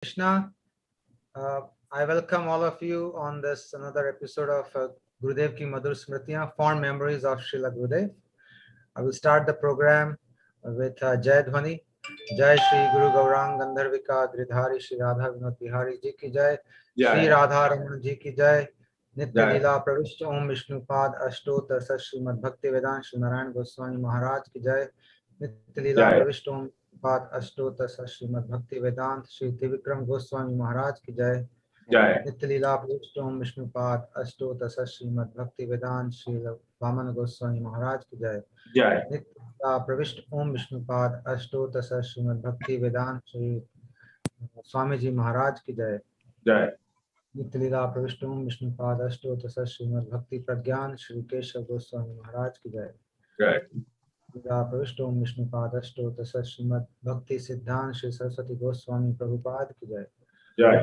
Krishna, I welcome all of you on this another episode of Gurudev Ki Madhur Smritiyan, Fond Memories of Srila Gurudev. I will start the program with Jai Dhwani. Jai Shri Guru Gaurang Gandharvika Giridhari Shri Radha Vinod Bihari Ji ki Jai. Shri Radha Raman Ji ki Jai. Nitya Leela Pravishta Om Vishnupad Ashtot Darsat Srimad Bhakti Vedant Shri Narayan Goswami Maharaj ki Jai. Nitya Leela Pravishta Om पाद अष्टोत्तर श्रीमद् भक्ति वेदांत श्री त्रिविक्रम गोस्वामी महाराज की जय। नित्य लीला प्रविष्ट ओम विष्णुपाद अष्टोत्तर श्रीमद् भक्ति वेदांत श्री वामन गोस्वामी महाराज की जय। नित्य लीला प्रविष्ट ओम विष्णुपाद अष्टोत्तर श्रीमद् भक्ति वेदांत श्री स्वामी जी महाराज की जय। नित्य लीला प्रविष्ट ओम विष्णुपाद अष्टोत्तर श्रीमद् भक्ति प्रज्ञान श्री केशव गोस्वामी महाराज की जय। प्रविष्ट ओम विष्णुपाद अष्टोत्तर श्रीमद् भक्ति सिद्धांत श्री सरस्वती गोस्वामी प्रभुपाद की जय।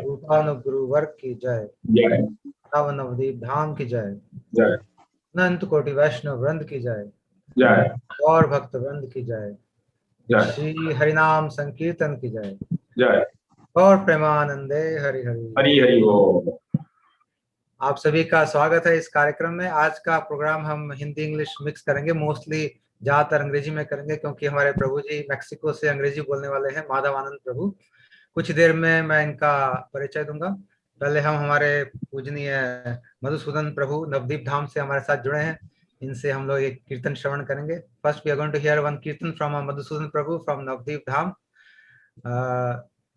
रूपानुगुरु वर्ग की जय। नवदीप धाम की जय। अनंत कोटि वैष्णव वृंद की जय। और भक्त वृंद की जय। श्री हरिनाम संकीर्तन की जय। और प्रेमानंदे हरि हरि हरि हरि बोल। आप सभी का स्वागत है इस कार्यक्रम में। आज का प्रोग्राम हम हिंदी इंग्लिश मिक्स करेंगे, मोस्टली ज्यादातर अंग्रेजी में करेंगे क्योंकि हमारे प्रभु जी मैक्सिको से अंग्रेजी बोलने वाले हैं, माधवानंद प्रभु। कुछ देर में मैं इनका परिचय दूंगा। पहले हम हमारे पूजनीय मधुसूदन प्रभु नवदीप धाम से हमारे साथ जुड़े हैं, इनसे हम लोग एक कीर्तन श्रवण करेंगे। First we are going to hear one kirtan from Madhusudan Prabhu from Navadwip Dham.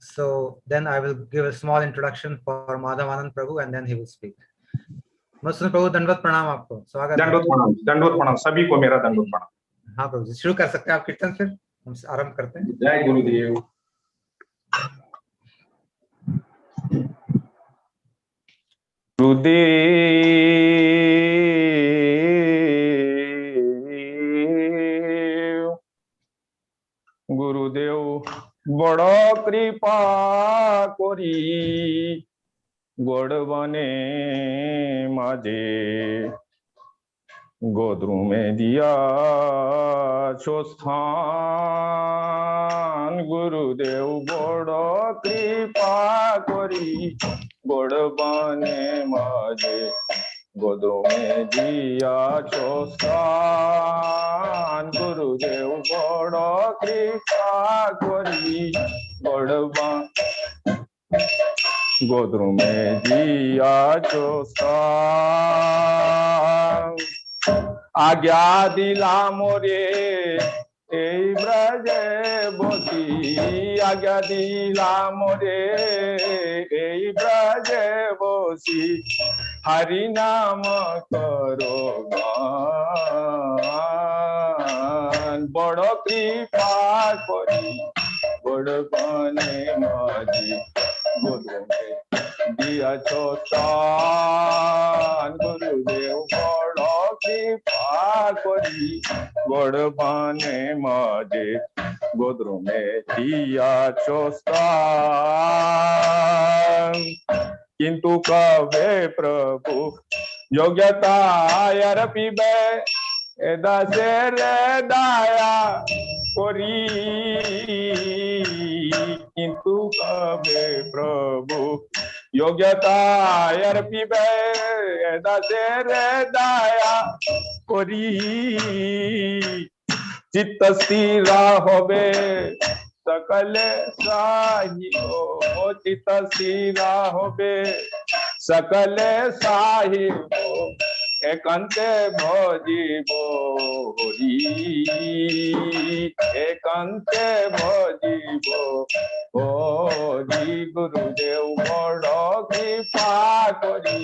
So then I will give a small introduction for Madhavananda Prabhu and then he will speak. Madhusudan Prabhu दंडवत प्रणाम आपको। स्वागत है। दंडवत प्रणाम सभी को मेरा दंडवत प्रणाम। हाँ प्रभु जी, शुरू कर सकते हैं आप कीर्तन, फिर हम आरंभ करते हैं। जय गुरुदेव। गुरुदेव गुरुदेव बड़ कृपा करी गोड़बने माजे गोद्रु में दिया छो स्थान। गुरुदेव बड़ कृपा करी गोड़बने माजे गोद्रु में दिया छो स्थान। गुरुदेव बड़ कृपा करी गोड़बन गोद्रु में दिया छो स्थान। आज्ञा दिला मोरे ए ब्रजे बसी, आज्ञा दिला मोरे ए ब्रजे बसी हरि नाम करो गान। बड़ कृपा करी बड़पने माजी गोद्रु में दिया छो स्थान। गुरुदेव बड़ कृपा करी बड़पने माजे गोद्रु में दिया छो स्थान। किंतु कवे प्रभु योग्यता यार पीबे दासे रे दाया कोरी। किंतु कवे प्रभु योग्यता यार पीबे दासे रे दाया कोरी। चित्त स्थिर होबे सकल साहिबो, चित्त स्थिर होबे सकल साहिबो एकांते भजिबो हरि। एकांते भजिबो हरि। गुरुदेव बड़ कृपा करी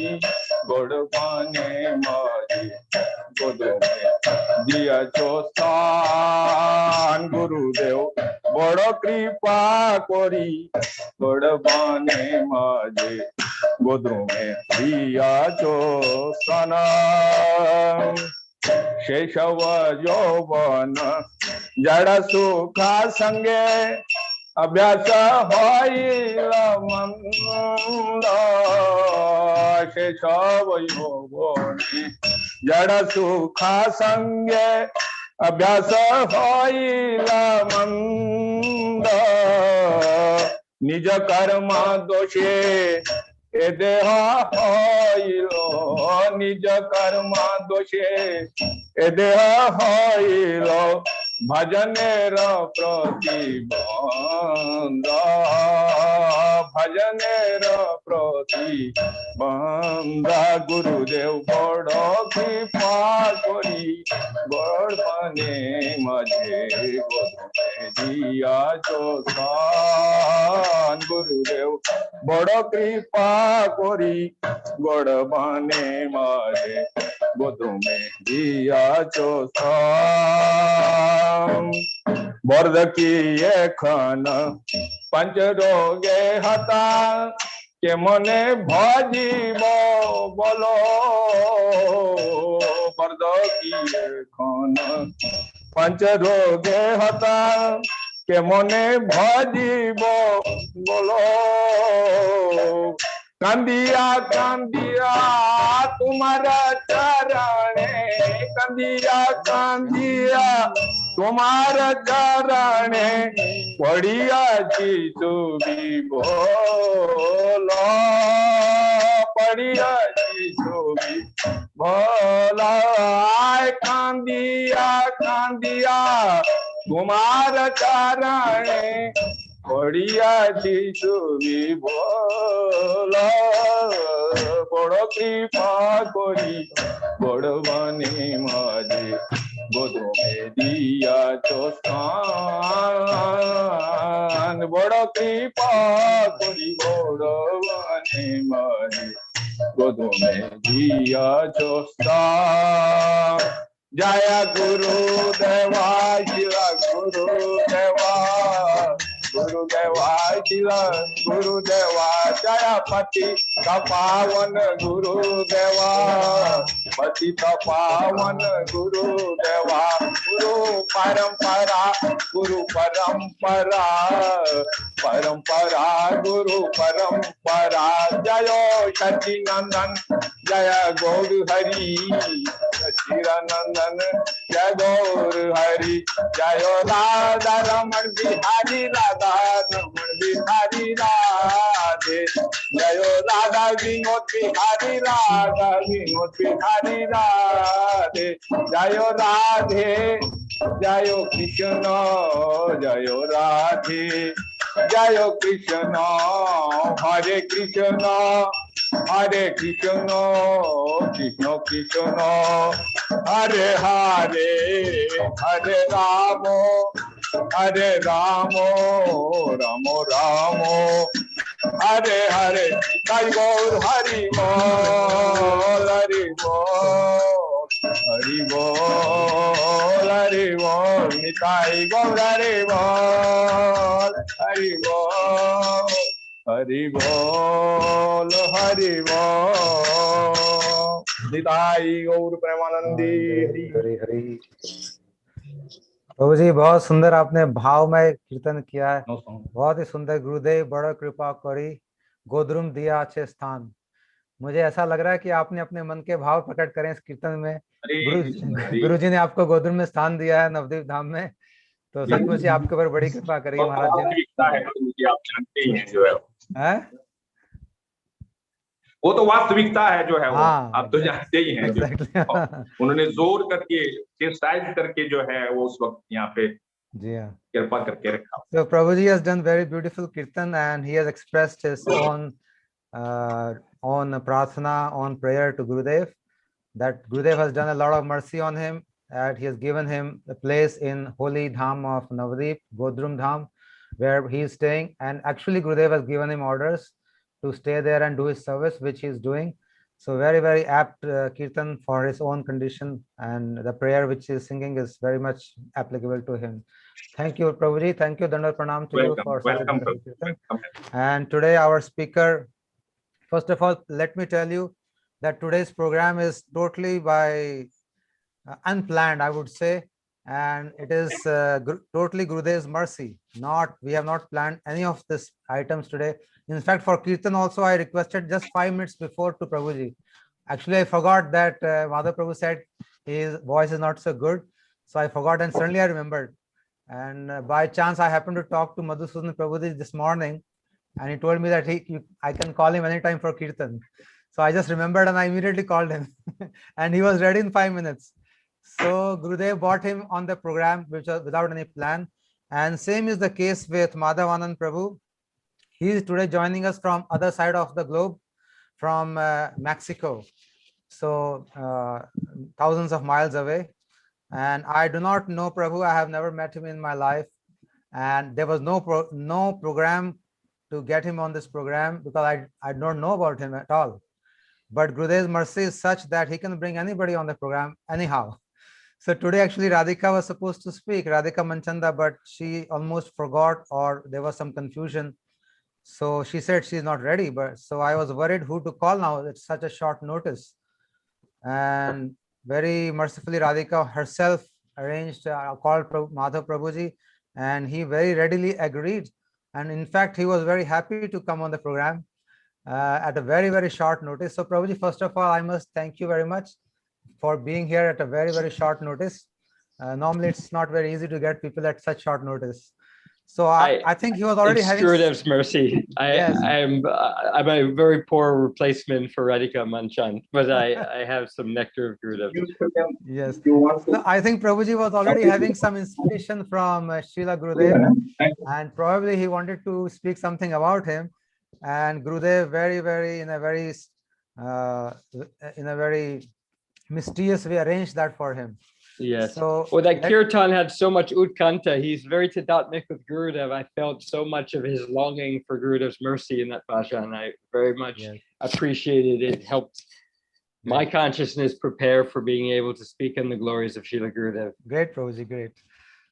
गोड़बने माजी गोद्रु में दिया छो स्थान। गुरुदेव बड़ कृपा करी गोड़बने माजे गोद्रु में दिया छो स्थान। शैशव यौवन जड़ सुखा संगे अभ्यास होइल मंद। शैशव यौवन जड़ सुखा संगे अभ्यास होइल मंद। निज कर्म दोषे ए देह हइलो निज कर्म दोषे ए देह हइलो भजनेर प्रतिबंध भजनेर प्रतिबंध गुरुदेव बड़ कृपा करी बड़पने मझे दिया चोसान गुरुदेव बड़ कृपा करी बड़पने मझे गोदु में दिया चोसान बर्द की एखन पंच रोगे हता के मने भजीब बोलो बर्द की एखन पंच रोगे हता के मने भजीब बोलो कंदिया कंदिया तुम्हारा चरणे कंदिया कंदिया तुम्हारा चरणे पड़िया जीसु भी बोलो पड़िया जीसु भी बोलो आय कंदिया कंदिया तुम्हारा चरणे पड़िया जीसु भी बोलो बड़ कृपा करी बड़वानी मझे गोदो में दिया चोस्तान बड़ कृपा करी बड़वानी मझे गोदो में दिया चोस्तान जय गुरुदेवा शिला गुरुदेवा गुरुदेवा शिला गुरुदेवा जय पति पावन गुरुदेवा पति पावन गुरुदेवा गुरु परंपरा परंपरा गुरु परंपरा जय सचिनंदन जय गौर हरि सचिदानंदन जय गौर हरि जय राधा रमण बिहारी राधा रमण बिहारी राधे जय राधा विनोद बिहारी राधा विनोद बिहारी राधे जय राधे जय कृष्ण जय राधे जय कृष्ण हरे कृष्ण कृष्ण कृष्ण हरे हरे हरे राम राम राम हरे हरे जय गौर हरि बोल हरि बोल हरि बोल हरि बोल निताई गौर हरि बोल हरि बोल हरि बोल हरि बोल निताई गौर प्रेमानंदी हरि हरि। प्रभु जी बहुत सुंदर आपने भावमय कीर्तन किया है, बहुत ही सुंदर। गुरुदेव बड़ा कृपा करी गोद्रुम दिया अच्छे स्थान। मुझे ऐसा लग रहा है कि आपने अपने मन के भाव प्रकट करें इस कीर्तन में। गुरु जी ने आपको गोद्रुम में स्थान दिया है नवदीप धाम में, तो सचमुच ही आपके ऊपर बड़ी कृपा करी है महाराज जी ने। आप जानते ही हैं जो है वो तो वास्तविकता है जो है वो आप तो जानते ही हैं जो उन्होंने जोर करके एक्सरसाइज करके जो है वो उस वक्त यहाँ पे जी हाँ कृपा करके रखा। So Prabhuji has done very beautiful kirtan and he has expressed his own prarthana, on prayer to Gurudev, that Gurudev has done a lot of mercy on him, that he has given him a place in holy dham of Navadip, Godrum Dham, where he is staying, and actually Gurudev has given him orders to stay there and do his service, which he is doing. So very, very apt kirtan for his own condition, and the prayer which he is singing is very much applicable to him. Thank you, Prabhuji. Thank you, Dandar Pranam to you for such a beautiful kirtan. And today our speaker, first of all, let me tell you that today's program is totally by unplanned, I would say, and it is totally Gurudev's mercy. We have not planned any of these items today. In fact, for kirtan also, I requested just 5 minutes before to Prabhuji. Actually, I forgot that Madhav Prabhu said his voice is not so good, so I forgot, and suddenly I remembered. And by chance, I happened to talk to Madhusudan Prabhuji this morning, and he told me that I can call him anytime for kirtan. So I just remembered and I immediately called him and he was ready in 5 minutes. So Gurudev brought him on the program, which was without any plan. And same is the case with Madhavananda Prabhu. He is today joining us from other side of the globe, from Mexico. So thousands of miles away. And I do not know Prabhu. I have never met him in my life. And there was no program to get him on this program because I don't know about him at all. But Gurudev's mercy is such that he can bring anybody on the program anyhow. So today actually Radhika was supposed to speak, Radhika Manchanda, but she almost forgot or there was some confusion. So she said she's not ready, but so I was worried who to call now. It's such a short notice. And very mercifully Radhika herself arranged, called Madhav Prabhuji, and he very readily agreed. And in fact, he was very happy to come on the program at a very, very short notice. So Prabhuji, first of all, I must thank you very much for being here at a very, very short notice. Normally, it's not very easy to get people at such short notice. So I think he was already having Gurudev's mercy. I'm a very poor replacement for Radhika Manchand, but I have some nectar of Gurudev. Yes. So I think Prabhuji was already having some inspiration from Srila Gurudev, and probably he wanted to speak something about him. And Gurudev in a very mysterious way arranged that for him. Yes. So, well, that kirtan had so much utkanta. He's very tadatmik with Gurudev. I felt so much of his longing for Gurudev's mercy in that bhajan. I very much appreciated it. It helped my consciousness prepare for being able to speak in the glories of Srila Gurudev. Great, Prabhuji, great.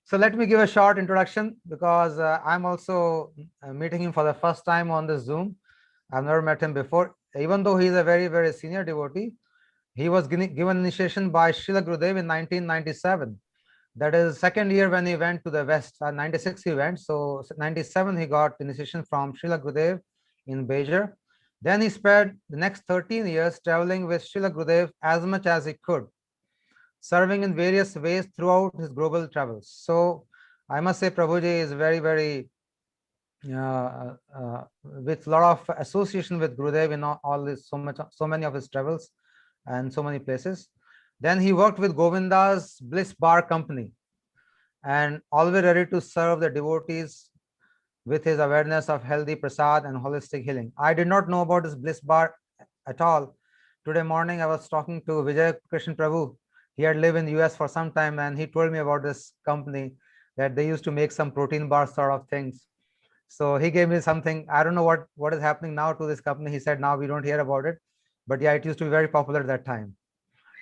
So let me give a short introduction because I'm also meeting him for the first time on this Zoom. I've never met him before, even though he's a very, very senior devotee. He was given initiation by Srila Gurudev in 1997. That is second year when he went to the West. 96 he went. So 97 he got initiation from Srila Gurudev in Bejar. Then he spent the next 13 years traveling with Srila Gurudev as much as he could, serving in various ways throughout his global travels. So I must say Prabhuji is very, very with a lot of association with Gurudev in all this, so many of his travels and so many places. Then he worked with Govindas Bliss Bar Company and always ready to serve the devotees with his awareness of healthy prasad and holistic healing. I did not know about this Bliss Bar at all. Today morning I was talking to Vijay Krishna Prabhu. He had lived in the US for some time and he told me about this company that they used to make some protein bar sort of things. So he gave me something. I don't know what is happening now to this company. He said now we don't hear about it. But yeah, it used to be very popular at that time.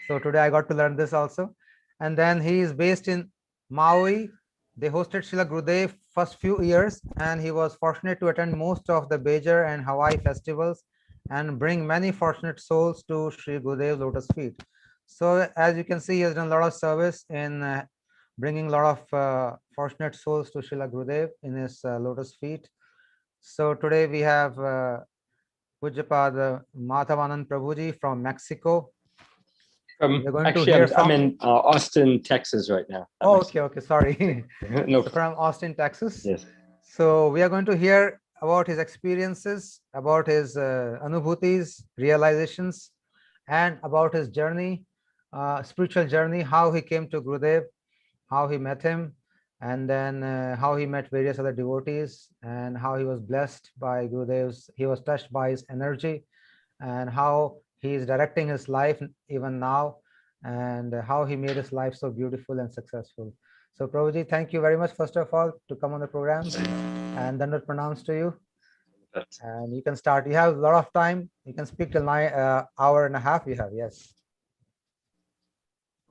So today I got to learn this also. And then he is based in Maui. They hosted Srila Gurudev first few years, and he was fortunate to attend most of the Bejar and Hawaii festivals and bring many fortunate souls to Sri Gurudev's lotus feet. So as you can see, he has done a lot of service in bringing a lot of fortunate souls to Srila Gurudev in his lotus feet. So today we have Pujyapada Madhavananda Prabhuji from Mexico. Actually, I'm in Austin, Texas right now. Oh, okay, sorry. No. So from Austin, Texas. Yes. So we are going to hear about his experiences, about his anubhutis, realizations, and about his journey, spiritual journey, how he came to Gurudev, how he met him, and then how he met various other devotees and how he was blessed by Gurudev's, he was touched by his energy and how he is directing his life even now and how he made his life so beautiful and successful. So Prabhuji, thank you very much, first of all, to come on the program and then it pronounced to you. And you can start. You have a lot of time. You can speak till 9 hour and a half you have, yes.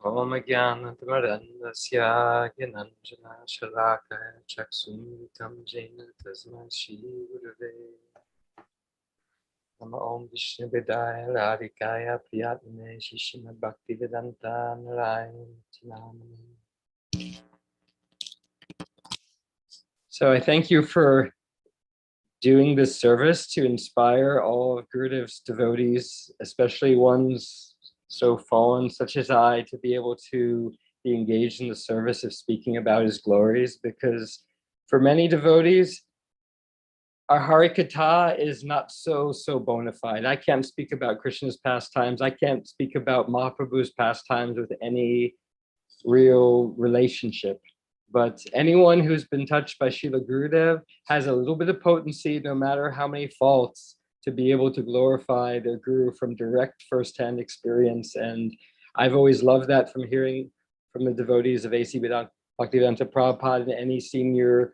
Om Jnanatmarandasya Gyananjana Shalakaya Chaksutam Jena Tasma Shri Gurave Nama Om Vishnu Vedaya Radhikaya Priyatmane Shishima Bhakti Vedanta Narayana. So I thank you for doing this service to inspire all of Gurudev's devotees, especially ones so fallen such as I, to be able to be engaged in the service of speaking about his glories, because for many devotees, our Harikatha is not so bona fide. I can't speak about Krishna's pastimes. I can't speak about Mahaprabhu's pastimes with any real relationship. But anyone who's been touched by Srila Gurudev has a little bit of potency, no matter how many faults, to be able to glorify their guru from direct firsthand experience. And I've always loved that from hearing from the devotees of A.C. Bhaktivedanta Prabhupada and any senior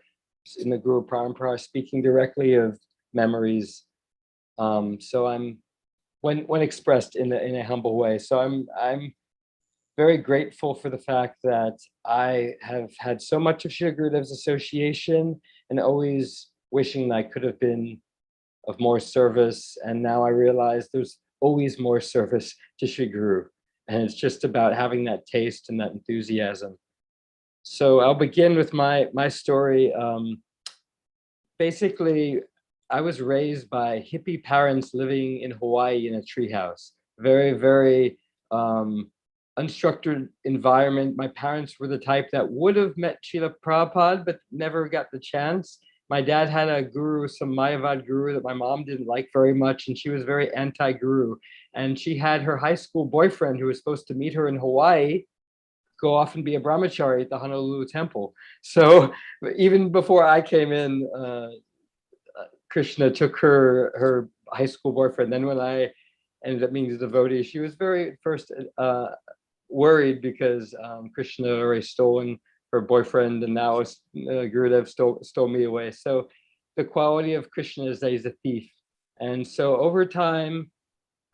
in the Guru Parampara speaking directly of memories. So I'm, when expressed in a humble way. So I'm very grateful for the fact that I have had so much of Srila Gurudev's association, and always wishing that I could have been of more service. And now I realize there's always more service to Sri Guru. And it's just about having that taste and that enthusiasm. So I'll begin with my story. Basically, I was raised by hippie parents living in Hawaii in a treehouse. Very, very unstructured environment. My parents were the type that would have met Srila Prabhupada, but never got the chance. My dad had a guru, some Mayavad guru that my mom didn't like very much, and she was very anti-guru. And she had her high school boyfriend who was supposed to meet her in Hawaii go off and be a brahmachari at the Honolulu temple. So even before I came in, Krishna took her high school boyfriend. Then when I ended up being a devotee, she was very first worried because Krishna had already stolen her boyfriend, and now Gurudev stole me away. So the quality of Krishna is that he's a thief. And so over time,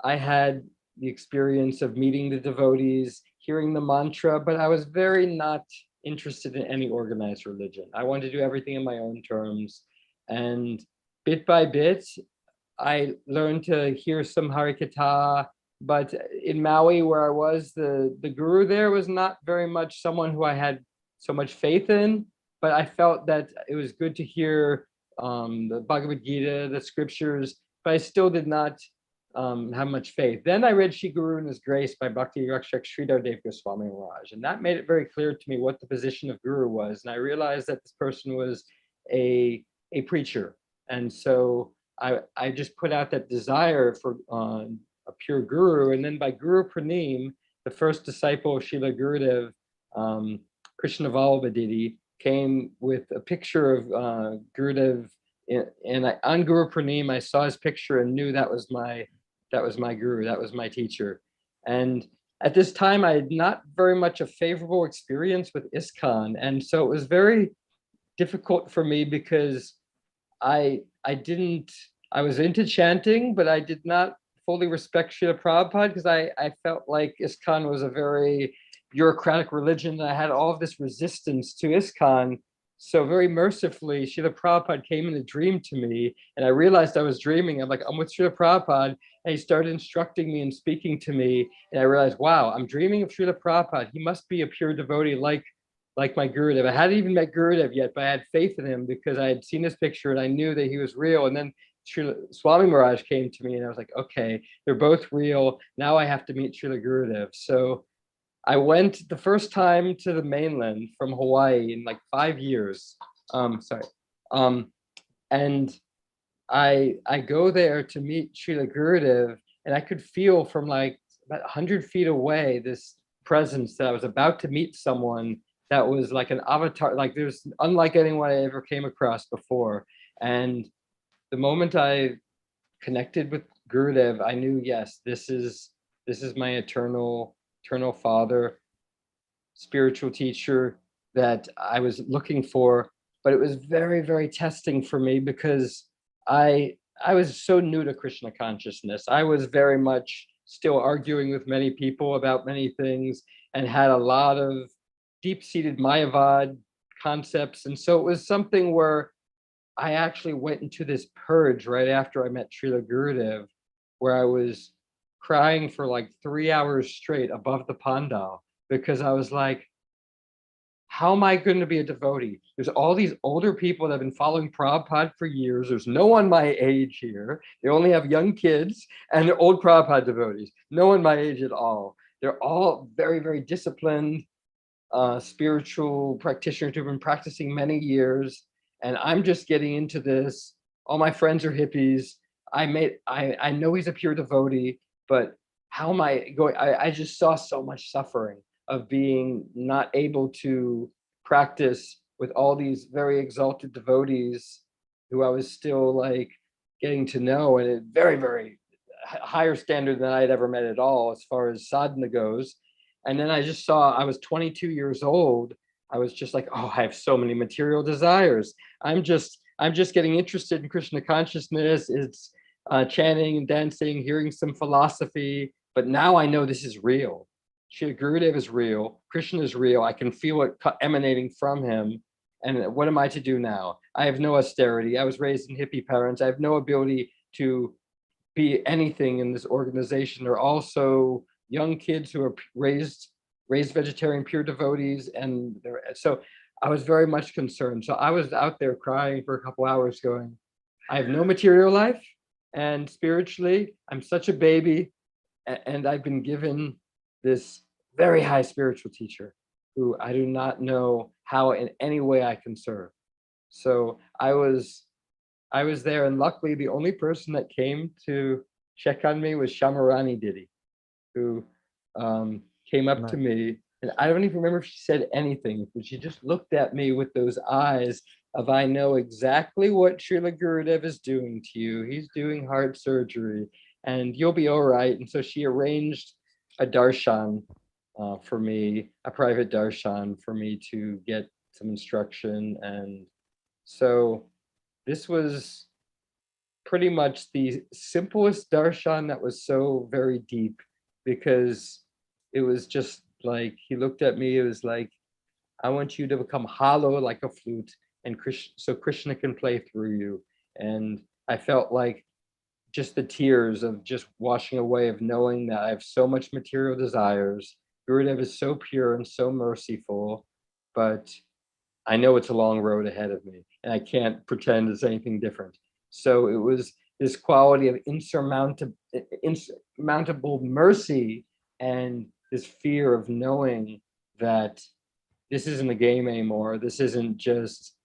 I had the experience of meeting the devotees, hearing the mantra, but I was very not interested in any organized religion. I wanted to do everything in my own terms. And bit by bit, I learned to hear some Harikatha, but in Maui, where I was, the guru there was not very much someone who I had so much faith in, but I felt that it was good to hear the Bhagavad Gita, the scriptures, but I still did not have much faith. Then I read Shri Guru and His Grace by Bhakti Rakshak Sridhar Dev Goswami Maharaj, and that made it very clear to me what the position of Guru was. And I realized that this person was a preacher. And so I just put out that desire for a pure Guru. And then by Guru Pranim, the first disciple of Srila Gurudev, Krishna Vallabha came with a picture of Gurudev, and on Guru Pranim, I saw his picture and knew that was my guru, that was my teacher. And at this time, I had not very much a favorable experience with ISKCON, and so it was very difficult for me because I was into chanting, but I did not fully respect Srila Prabhupada because I felt like ISKCON was a very bureaucratic religion. I had all of this resistance to ISKCON. So very mercifully, Srila Prabhupada came in a dream to me, and I realized I was dreaming. I'm like, I'm with Srila Prabhupada, and he started instructing me and speaking to me, and I realized, wow, I'm dreaming of Srila Prabhupada. He must be a pure devotee like my Gurudev. I hadn't even met Gurudev yet, but I had faith in him because I had seen his picture and I knew that he was real. And then Srila Swami Maharaj came to me, and I was like, okay, they're both real. Now I have to meet Srila Gurudev. So I went the first time to the mainland from Hawaii in like 5 years. And I go there to meet Srila Gurudev, and I could feel from like about 100 feet away this presence that I was about to meet someone that was like an avatar, like there's unlike anyone I ever came across before. And the moment I connected with Gurudev, I knew, yes, this is my eternal father, spiritual teacher that I was looking for. But it was very, very testing for me because I was so new to Krishna consciousness. I was very much still arguing with many people about many things and had a lot of deep-seated Mayavad concepts. And so it was something where I actually went into this purge right after I met Srila Gurudev, where I was crying for like 3 hours straight above the pandal because I was like, how am I going to be a devotee? There's all these older people that have been following Prabhupada for years. There's no one my age here. They only have young kids, and they're old Prabhupada devotees. No one my age at all. They're all very, very disciplined, spiritual practitioners who've been practicing many years. And I'm just getting into this all my friends are hippies. I know he's a pure devotee, but how am I going? I just saw so much suffering of being not able to practice with all these very exalted devotees who I was still like getting to know, and a very, very higher standard than I'd ever met at all as far as sadhana goes. And then I just saw, I was 22 years old. I was just like, oh, I have so many material desires. I'm just getting interested in Krishna consciousness. It's chanting and dancing, hearing some philosophy. But now I know this is real. Srila Gurudev is real. Krishna is real. I can feel it emanating from him. And what am I to do now? I have no austerity. I was raised in hippie parents. I have no ability to be anything in this organization. They're also young kids who are raised vegetarian, pure devotees, and so I was very much concerned. So I was out there crying for a couple hours, going, I have no material life, and spiritually, I'm such a baby, and I've been given this very high spiritual teacher who I do not know how in any way I can serve. So I was there, and luckily the only person that came to check on me was Shamarani Didi, who came up to me, and I don't even remember if she said anything, but she just looked at me with those eyes of, I know exactly what Srila Gurudev is doing to you. He's doing heart surgery, and you'll be all right. And so she arranged a darshan for me, a private darshan for me to get some instruction. And so this was pretty much the simplest darshan that was so very deep, because it was just like, he looked at me, it was like, I want you to become hollow like a flute, and so Krishna can play through you. And I felt like just the tears of just washing away, of knowing that I have so much material desires. Gurudev is so pure and so merciful, but I know it's a long road ahead of me, and I can't pretend it's anything different. So it was this quality of insurmountable mercy, and this fear of knowing that this isn't a game anymore. This isn't just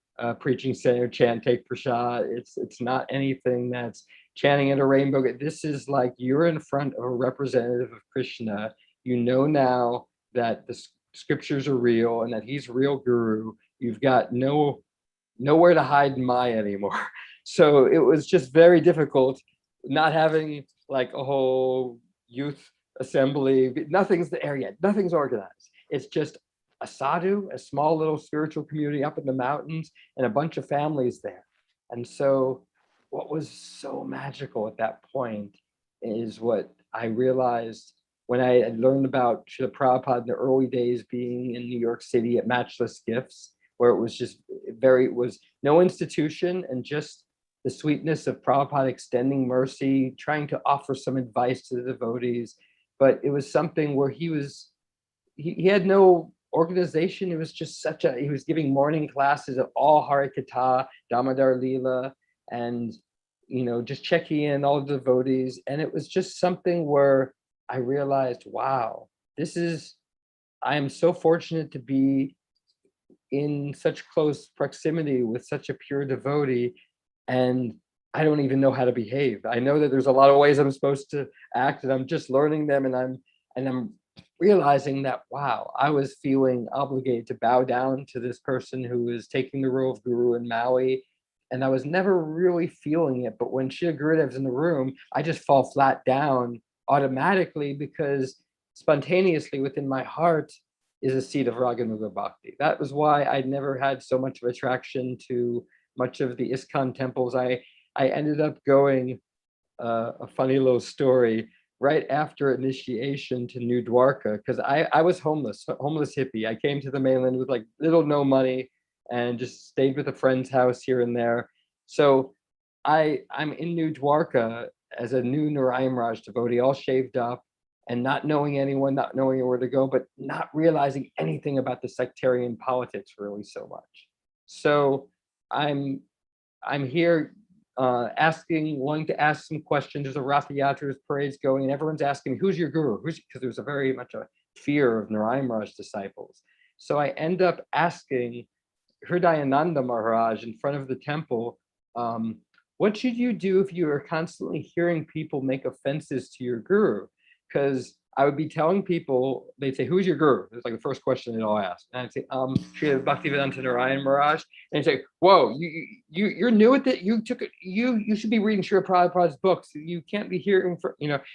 preaching center, chant, take prasad. It's not anything that's chanting at a rainbow. This is like, you're in front of a representative of Krishna. You know now that the scriptures are real and that he's real guru. You've got nowhere to hide in Maya anymore. So it was just very difficult, not having like a whole youth assembly. Nothing's there yet. Nothing's organized. It's just a sadhu, a small little spiritual community up in the mountains, and a bunch of families there. And so what was so magical at that point is what I realized when I had learned about Srila Prabhupada in the early days, being in New York City at Matchless Gifts, where it was just it was no institution, and just the sweetness of Prabhupada extending mercy, trying to offer some advice to the devotees. But it was something where he had no organization. It was just he was giving morning classes of all Harikatha, Damodar Leela, and, just checking in all the devotees. And it was just something where I realized, wow, I am so fortunate to be in such close proximity with such a pure devotee, and I don't even know how to behave. I know that there's a lot of ways I'm supposed to act, and I'm just learning them, and I'm realizing that, wow, I was feeling obligated to bow down to this person who was taking the role of guru in Maui, and I was never really feeling it. But when Srila Gurudev's in the room, I just fall flat down automatically, because spontaneously within my heart is a seed of Raganuga Bhakti. That was why I'd never had so much of attraction to much of the ISKCON temples. I ended up going, a funny little story, right after initiation to New Dwarka, because I was homeless hippie. I came to the mainland with like little no money and just stayed with a friend's house here and there. So I'm in New Dwarka as a new Narayan Raj devotee, all shaved up, and not knowing anyone, not knowing where to go, but not realizing anything about the sectarian politics really so much. So I'm here wanting to ask some questions. There's a Ratha Yatra's parades going, and everyone's asking me, who's your guru? Because there's a very much a fear of Narayan Raj disciples. So I end up asking Hridayananda Maharaj in front of the temple, what should you do if you are constantly hearing people make offenses to your guru? Because I would be telling people, they'd say, who's your guru? It's like the first question they'd all ask. And I'd say, Srila Bhaktivedanta Narayan Maharaj. And they'd say, whoa, you're new at it. You took it. You should be reading Srila Prabhupada's books. You can't be hearing,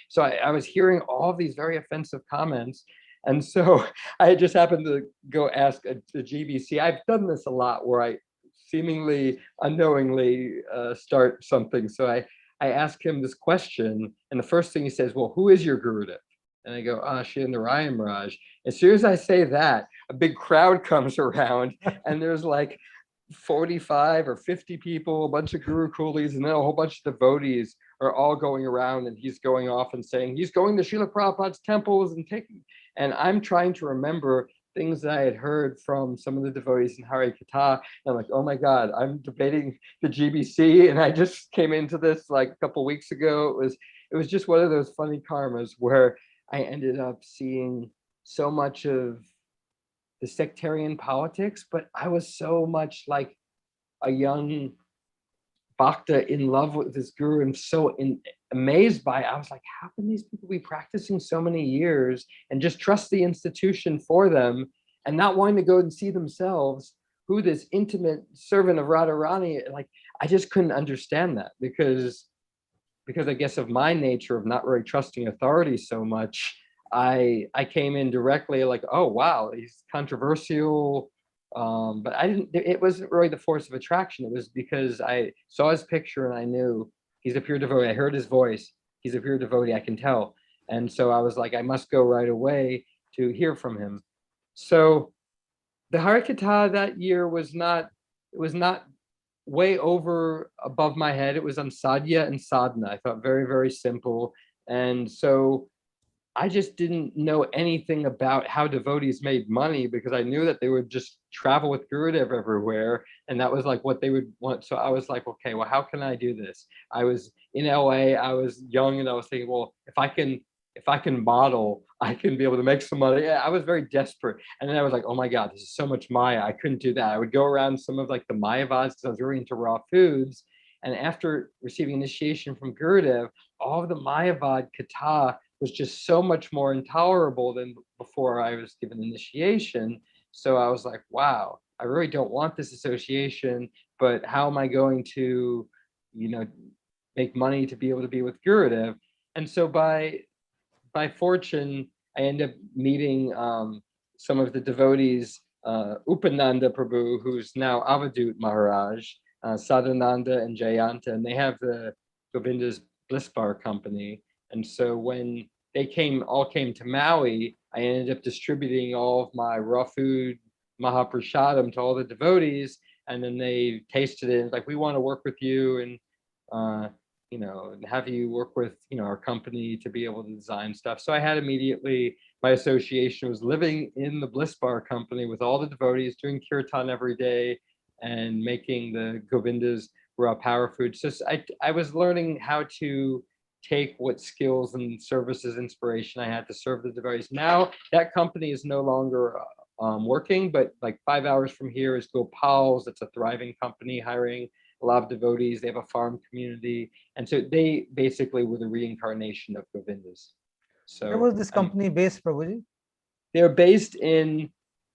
So I was hearing all of these very offensive comments. And so I just happened to go ask the GBC. I've done this a lot where I seemingly unknowingly start something. So I ask him this question, and the first thing he says, well, who is your Gurudev? And I go, Srila Narayan Maharaj. As soon as I say that, a big crowd comes around, and there's like 45 or 50 people, a bunch of guru coolies, and then a whole bunch of devotees are all going around, and he's going off and saying he's going to Srila Prabhupada's temples and taking, and I'm trying to remember things that I had heard from some of the devotees in Hare Katha. And I'm like, oh my God, I'm debating the GBC, and I just came into this like a couple weeks ago. It was just one of those funny karmas where I ended up seeing so much of the sectarian politics, but I was so much like a young bhakta in love with this guru and so amazed by it. I was like, how can these people be practicing so many years and just trust the institution for them and not wanting to go and see themselves who this intimate servant of Radharani, like, I just couldn't understand that because I guess of my nature of not really trusting authority so much, I came in directly like, oh, wow, he's controversial. But it wasn't really the force of attraction. It was because I saw his picture and I knew he's a pure devotee. I heard his voice. He's a pure devotee, I can tell. And so I was like, I must go right away to hear from him. So the Hare Katha that year was not way over above my head. It was on sadhya and sadhana. I thought very, very simple. And so I just didn't know anything about how devotees made money because I knew that they would just travel with Gurudev everywhere. And that was like what they would want. So I was like, okay, well, how can I do this? I was in LA, I was young, and I was thinking, well, if I can model, I can be able to make some money. Yeah, I was very desperate. And then I was like, oh my God, this is so much Maya. I couldn't do that. I would go around some of like the Mayavads because I was really into raw foods. And after receiving initiation from Gurudev, all of the Mayavad Katha was just so much more intolerable than before I was given initiation. So I was like, wow, I really don't want this association, but how am I going to, make money to be able to be with Gurudev? And so by fortune, I ended up meeting some of the devotees, Upananda Prabhu, who's now Avadut Maharaj, Sadhananda and Jayanta, and they have the Govindas Bliss Bar company. And so when they all came to Maui, I ended up distributing all of my raw food Mahaprasadam to all the devotees, and then they tasted it and like, we want to work with you and and have you work with our company to be able to design stuff. So I had immediately, my association was living in the Bliss Bar company with all the devotees, doing kirtan every day and making the Govindas raw power food. So I was learning how to take what skills and services inspiration I had to serve the devotees. Now that company is no longer working, but like 5 hours from here is Gopal's. It's a thriving company hiring a lot of devotees. They have a farm community. And so they basically were the reincarnation of Govindas. So where was this company based, Prabhuji? They're based in,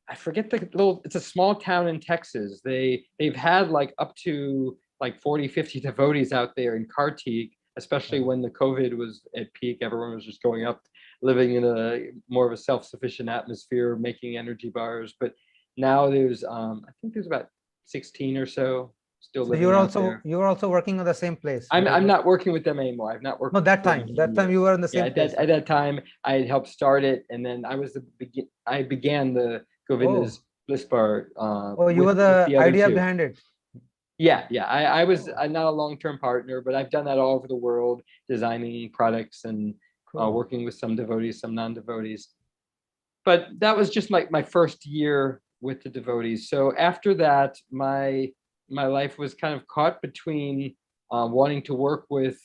I forget it's a small town in Texas. They've had like up to like 40, 50 devotees out there in Kartik, especially when the COVID was at peak. Everyone was just going up, living in a more of a self-sufficient atmosphere, making energy bars. But now there's, I think there's about 16 or so still living out there. You're also working on the same place. I'm not working with them anymore. I've not worked. No, that time you were in the same place. At that time, I had helped start it, and then I began the Govindas Bliss Bar. You were the idea behind it. Yeah. I was not a long-term partner, but I've done that all over the world, designing products and working with some devotees, some non-devotees. But that was just my first year with the devotees. So after that, my life was kind of caught between wanting to work with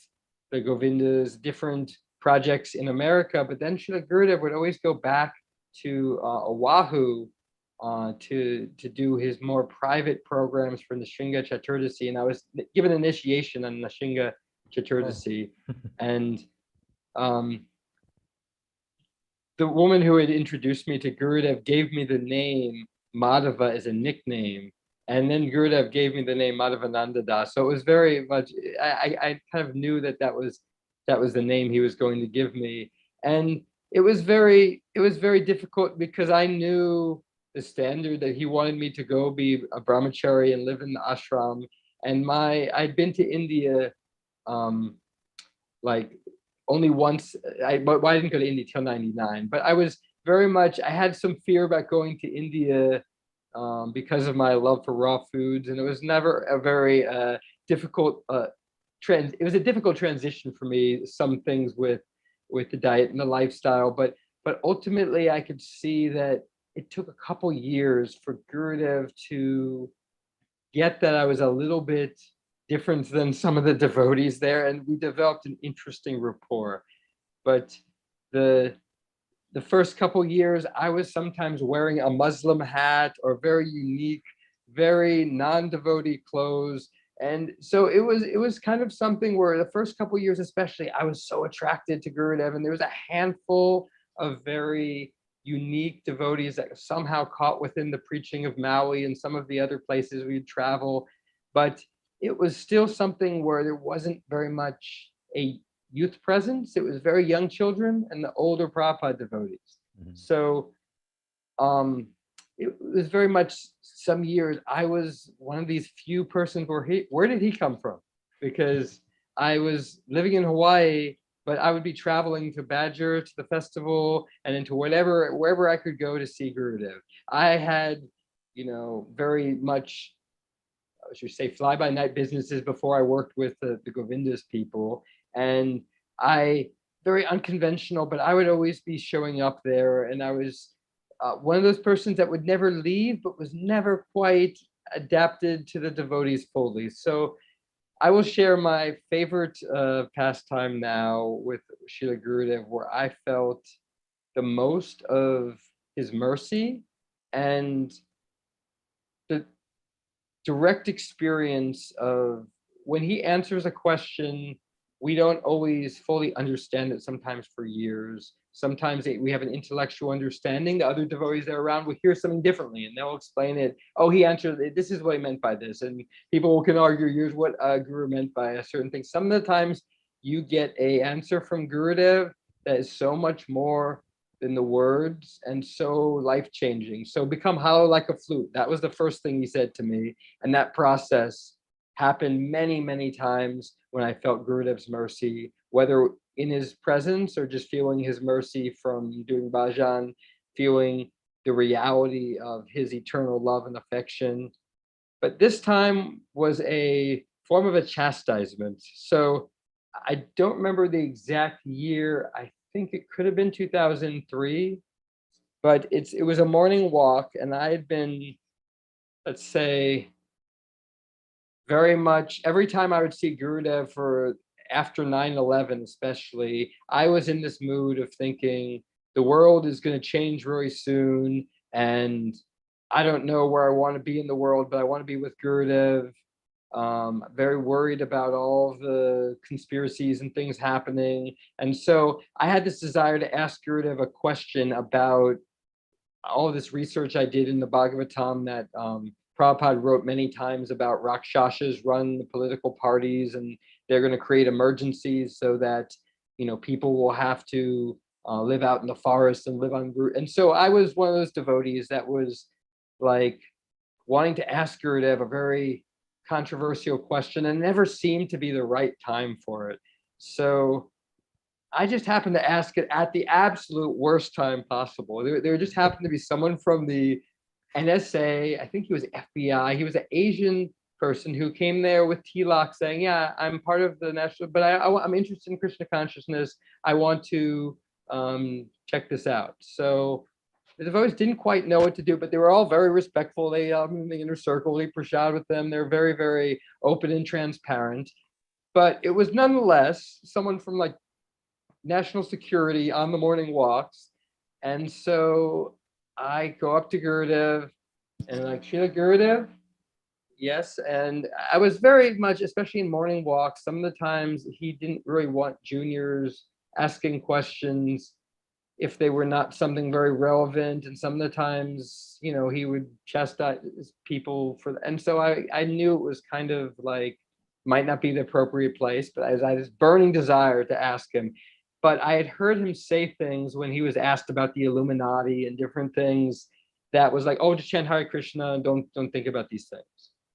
the Govindas, different projects in America, but then Srila Gurudev would always go back to Oahu to do his more private programs for Nishinga Chaturdasi, and I was given initiation on Nishinga Chaturdasi, and the woman who had introduced me to Gurudev gave me the name Madhava as a nickname, and then Gurudev gave me the name Madhavananda Das. So it was very much, I kind of knew that was the name he was going to give me. And it was very difficult because I knew the standard that he wanted me to go be a brahmachari and live in the ashram. And I'd been to India like only once. I didn't go to India till 99, but I had some fear about going to India because of my love for raw foods, and it was never a very difficult it was a difficult transition for me, some things with the diet and the lifestyle, but ultimately I could see that it took a couple years for Gurudev to get that I was a little bit different than some of the devotees there, and we developed an interesting rapport. But the first couple years, I was sometimes wearing a Muslim hat or very unique, very non-devotee clothes. And so it was kind of something where the first couple years, especially, I was so attracted to Gurudev, and there was a handful of very unique devotees that somehow caught within the preaching of Maui and some of the other places we'd travel. But it was still something where there wasn't very much a youth presence. It was very young children and the older Prabhupada devotees. Mm-hmm. So it was very much some years I was one of these few persons where did he come from? Because I was living in Hawaii, but I would be traveling to Badger, to the festival, and into wherever I could go to see Gurudev. I had, very much, I should say, fly-by-night businesses before I worked with the Govindas people. And very unconventional, but I would always be showing up there. And I was one of those persons that would never leave, but was never quite adapted to the devotees fully. So I will share my favorite pastime now with Srila Gurudev, where I felt the most of his mercy and the direct experience of when he answers a question, we don't always fully understand it, sometimes for years. Sometimes we have an intellectual understanding. The other devotees that are around will hear something differently, and they'll explain it. Oh, he answered it. This is what he meant by this. And people can argue, here's what Guru meant by a certain thing. Some of the times you get an answer from Gurudev that is so much more than the words and so life-changing. So become hollow like a flute. That was the first thing he said to me. And that process happened many, many times when I felt Gurudev's mercy, whether in his presence or just feeling his mercy from doing bhajan, feeling the reality of his eternal love and affection. But this time was a form of a chastisement. So I don't remember the exact year. I think it could have been 2003, but it was a morning walk, and I had been, let's say, very much every time I would see Gurudev for after 9/11, especially, I was in this mood of thinking the world is going to change very soon, and I don't know where I want to be in the world, but I want to be with Gurudev. Very worried about all the conspiracies and things happening. And so I had this desire to ask Gurudev a question about all this research I did in the Bhagavatam that Prabhupada wrote many times about Rakshasas run the political parties, and they're going to create emergencies so that, people will have to live out in the forest and live on route. And so I was one of those devotees that was like wanting to ask Gurudev a very controversial question, and never seemed to be the right time for it. So I just happened to ask it at the absolute worst time possible. There just happened to be someone from the NSA, I think he was FBI, he was an Asian person who came there with Tilak saying, yeah, I'm part of the national, but I'm interested in Krishna consciousness. I want to check this out. So the devotees didn't quite know what to do, but they were all very respectful. They in the inner circle, they prasad with them. They're very, very open and transparent. But it was nonetheless someone from like national security on the morning walks. And so I go up to Gurudev and like, Srila Gurudev, yes. And I was very much, especially in morning walks, some of the times he didn't really want juniors asking questions if they were not something very relevant. And some of the times, you know, he would chastise people for, and so I knew it was kind of like, might not be the appropriate place, but I had this burning desire to ask him. But I had heard him say things when he was asked about the Illuminati and different things that was like, oh, just chant Hare Krishna, don't think about these things.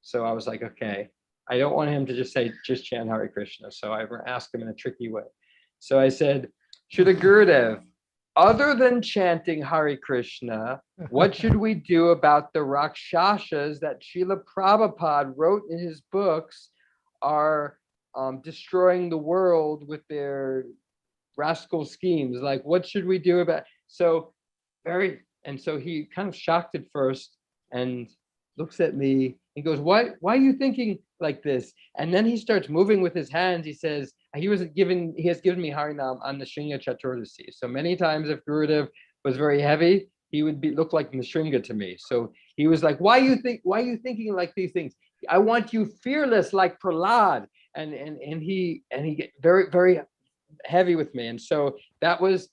So I was like, okay, I don't want him to just say, just chant Hare Krishna. So I asked him in a tricky way. So I said, Srila Gurudev, other than chanting Hare Krishna, what should we do about the Rakshasas that Srila Prabhupada wrote in his books are destroying the world with their rascal schemes? Like, what should we do about? So he kind of shocked at first and looks at me and goes, why are you thinking like this? And then he starts moving with his hands. He says, he has given me Harinam on the Shringa Chaturdasi. So many times if Gurudev was very heavy, he would look like Nrsimha to me. So he was like, why are you thinking like these things? I want you fearless like Prahlad. And he get very, very heavy with me. And so that was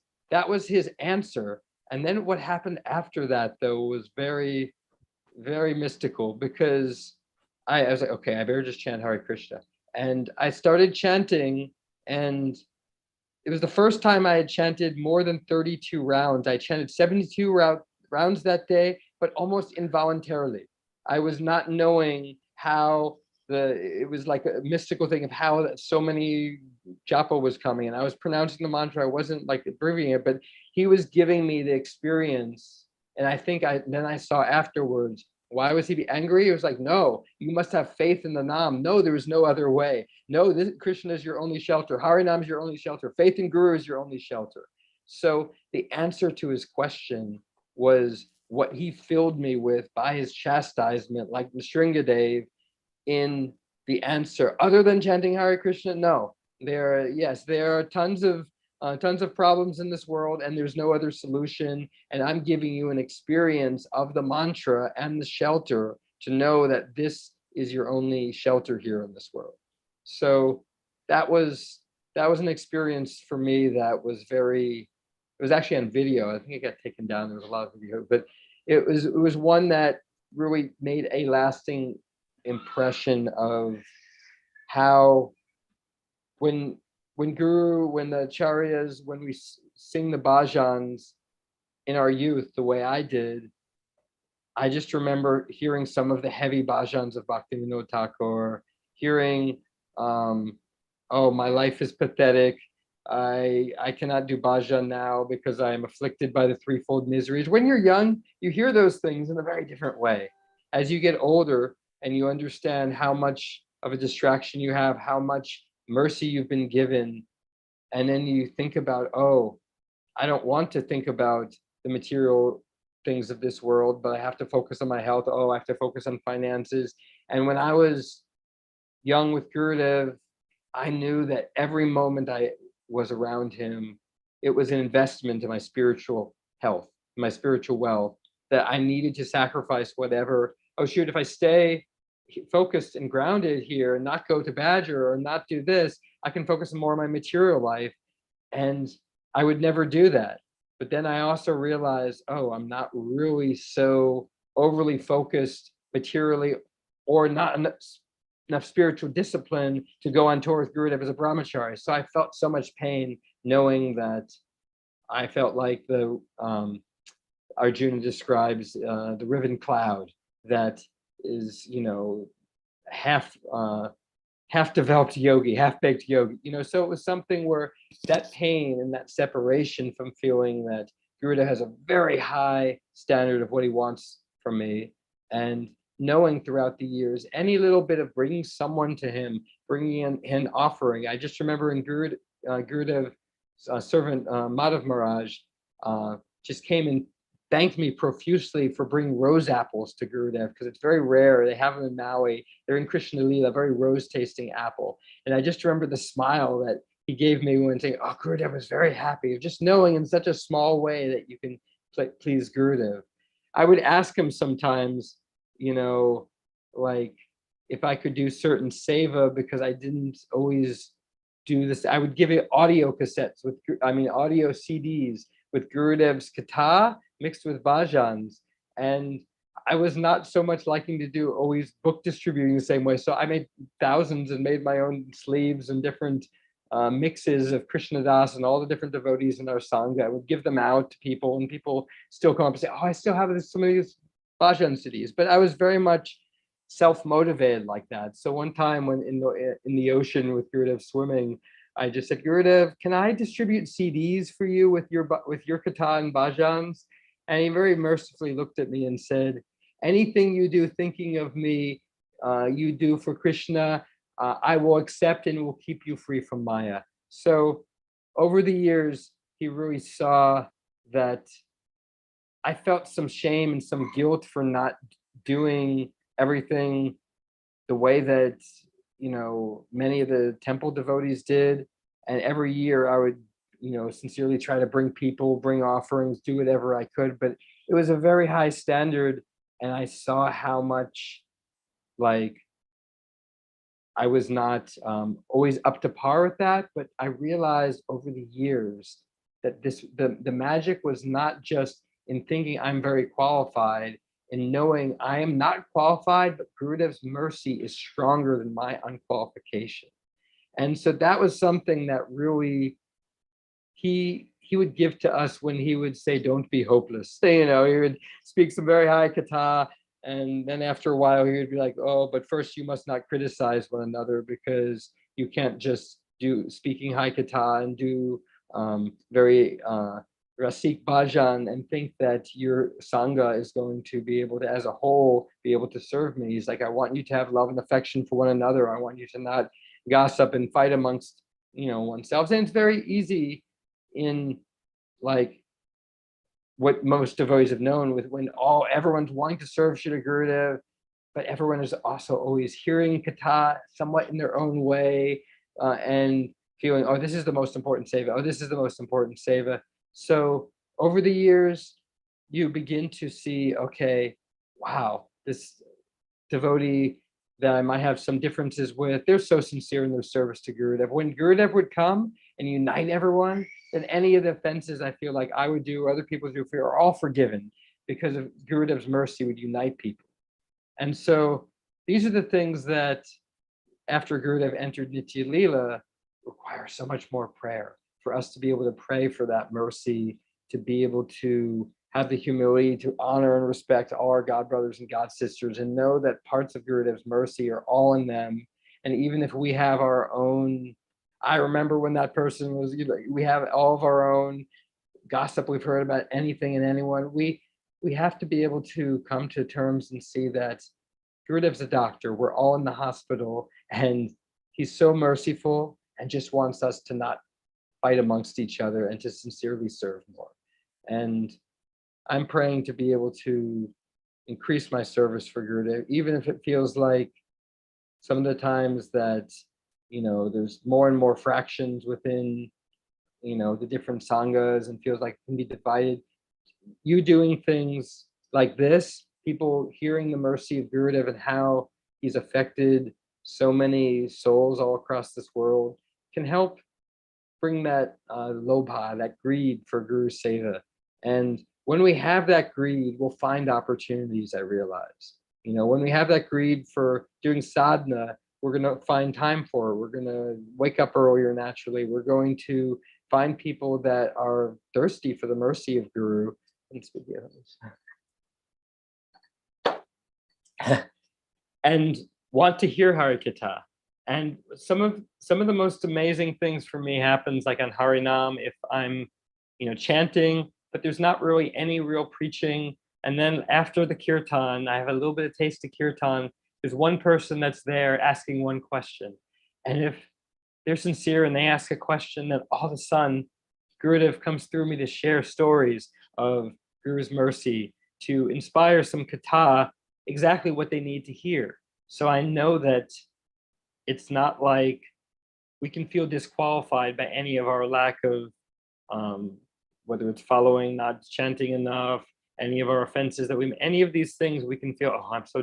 his answer. And then what happened after that, though, was very, very mystical, because I was like, okay, I better just chant Hare Krishna. And I started chanting, and it was the first time I had chanted more than 32 rounds. I chanted 72 rounds that day, but almost involuntarily. I was not knowing how it was like a mystical thing of how so many japa was coming, and I was pronouncing the mantra. I wasn't like abbreviating it, but he was giving me the experience. And I think then I saw afterwards, why was he angry? He was like, no, you must have faith in the Nam. No, there is no other way. No, Krishna is your only shelter. Harinam is your only shelter. Faith in Guru is your only shelter. So the answer to his question was what he filled me with by his chastisement, like Nrsimhadev, in the answer. Other than chanting Hare Krishna, no. There are tons of problems in this world, and there's no other solution. And I'm giving you an experience of the mantra and the shelter to know that this is your only shelter here in this world. So that was an experience for me that was it was actually on video. I think it got taken down. There was a lot of video, but it was one that really made a lasting impression of how when the acharyas, when we sing the bhajans in our youth, the way I did, I just remember hearing some of the heavy bhajans of Bhaktivinoda Thakur, hearing, oh, my life is pathetic. I cannot do bhajan now because I am afflicted by the threefold miseries. When you're young, you hear those things in a very different way. As you get older and you understand how much of a distraction you have, how much mercy you've been given, and then you think about, oh, I don't want to think about the material things of this world, but I have to focus on my health. Oh, I have to focus on finances. And when I was young with Gurudev, I knew that every moment I was around him, it was an investment in my spiritual health, my spiritual wealth, that I needed to sacrifice whatever. Oh, shoot, if I stay focused and grounded here and not go to Badger or not do this, I can focus more on my material life. And I would never do that. But then I also realized, oh, I'm not really so overly focused materially, or not enough spiritual discipline to go on tour with Gurudev as a brahmachari. So I felt so much pain knowing that I felt like the Arjuna describes the riven cloud that is, half developed yogi, half baked yogi, so it was something where that pain and that separation from feeling that Gurudev has a very high standard of what he wants from me, and knowing throughout the years, any little bit of bringing someone to him, bringing in an offering. I just remember in Gurudev servant Madhav Maharaj just came and thanked me profusely for bringing rose apples to Gurudev, because it's very rare. They have them in Maui. They're in Krishna Lila, very rose tasting apple. And I just remember the smile that he gave me when saying, oh, Gurudev was very happy, just knowing in such a small way that you can please Gurudev. I would ask him sometimes, you know, like if I could do certain seva, because I didn't always do this. I would give it audio cassettes with, audio CDs with Gurudev's katha mixed with bhajans. And I was not so much liking to do always book distributing the same way. So I made thousands and made my own sleeves and different mixes of Krishnadas and all the different devotees in our Sangha. I would give them out to people, and people still come up and say, oh, I still have some of these bhajan CDs. But I was very much self-motivated like that. So one time when in the ocean with Gurudev swimming, I just said, Gurudev, can I distribute CDs for you with your katha and bhajans? And he very mercifully looked at me and said, anything you do thinking of me, you do for Krishna, I will accept and will keep you free from Maya. So over the years, he really saw that I felt some shame and some guilt for not doing everything the way that, you know, many of the temple devotees did. And every year I would, you know, sincerely try to bring people, bring offerings, do whatever I could. But it was a very high standard. And I saw how much, like, I was not always up to par with that. But I realized over the years that the magic was not just in thinking I'm very qualified, in knowing I am not qualified, but Gurudev's mercy is stronger than my unqualification. And so that was something that really he would give to us when he would say, don't be hopeless. So, you know, he would speak some very high katha, and then after a while he would be like, oh, but first you must not criticize one another, because you can't just do speaking high katha and do very Rasik Bhajan and think that your Sangha is going to be able to, as a whole, be able to serve me. He's like, I want you to have love and affection for one another. I want you to not gossip and fight amongst, you know, oneself. And it's very easy in, like, what most devotees have known, with when everyone's wanting to serve Srila Gurudev, but everyone is also always hearing katha somewhat in their own way, and feeling, oh, this is the most important seva. Oh, this is the most important seva. So over the years, you begin to see, okay, wow, this devotee that I might have some differences with, they're so sincere in their service to Gurudev. When Gurudev would come and unite everyone, then any of the offenses I feel like I would do, or other people do, are all forgiven, because of Gurudev's mercy would unite people. And so these are the things that, after Gurudev entered Nitya Leela, require so much more prayer, for us to be able to pray for that mercy, to be able to have the humility to honor and respect all our God brothers and God sisters, and know that parts of Gurudev's mercy are all in them. And even if we have our own, I remember when that person was, you know, we have all of our own gossip we've heard about anything and anyone, we have to be able to come to terms and see that Gurudev's a doctor. We're all in the hospital, and he's so merciful and just wants us to not fight amongst each other and to sincerely serve more. And I'm praying to be able to increase my service for Gurudev, even if it feels like some of the times that, you know, there's more and more fractions within, you know, the different sanghas, and feels like it can be divided. You doing things like this, people hearing the mercy of Gurudev and how he's affected so many souls all across this world, can help bring that lobha, that greed for Guru Seva. And when we have that greed, we'll find opportunities, I realize. You know, when we have that greed for doing sadhana, we're going to find time for it. We're going to wake up earlier naturally. We're going to find people that are thirsty for the mercy of Guru. And want to hear Harikatha. And some of the most amazing things for me happens like on Harinam, if I'm, you know, chanting, but there's not really any real preaching. And then after the kirtan, I have a little bit of taste of kirtan. There's one person that's there asking one question. And if they're sincere and they ask a question, then all of a sudden, Gurudev comes through me to share stories of Guru's mercy, to inspire some katha, exactly what they need to hear. So I know that it's not like we can feel disqualified by any of our lack of, whether it's following, not chanting enough, any of our offenses that any of these things, we can feel, oh, I'm so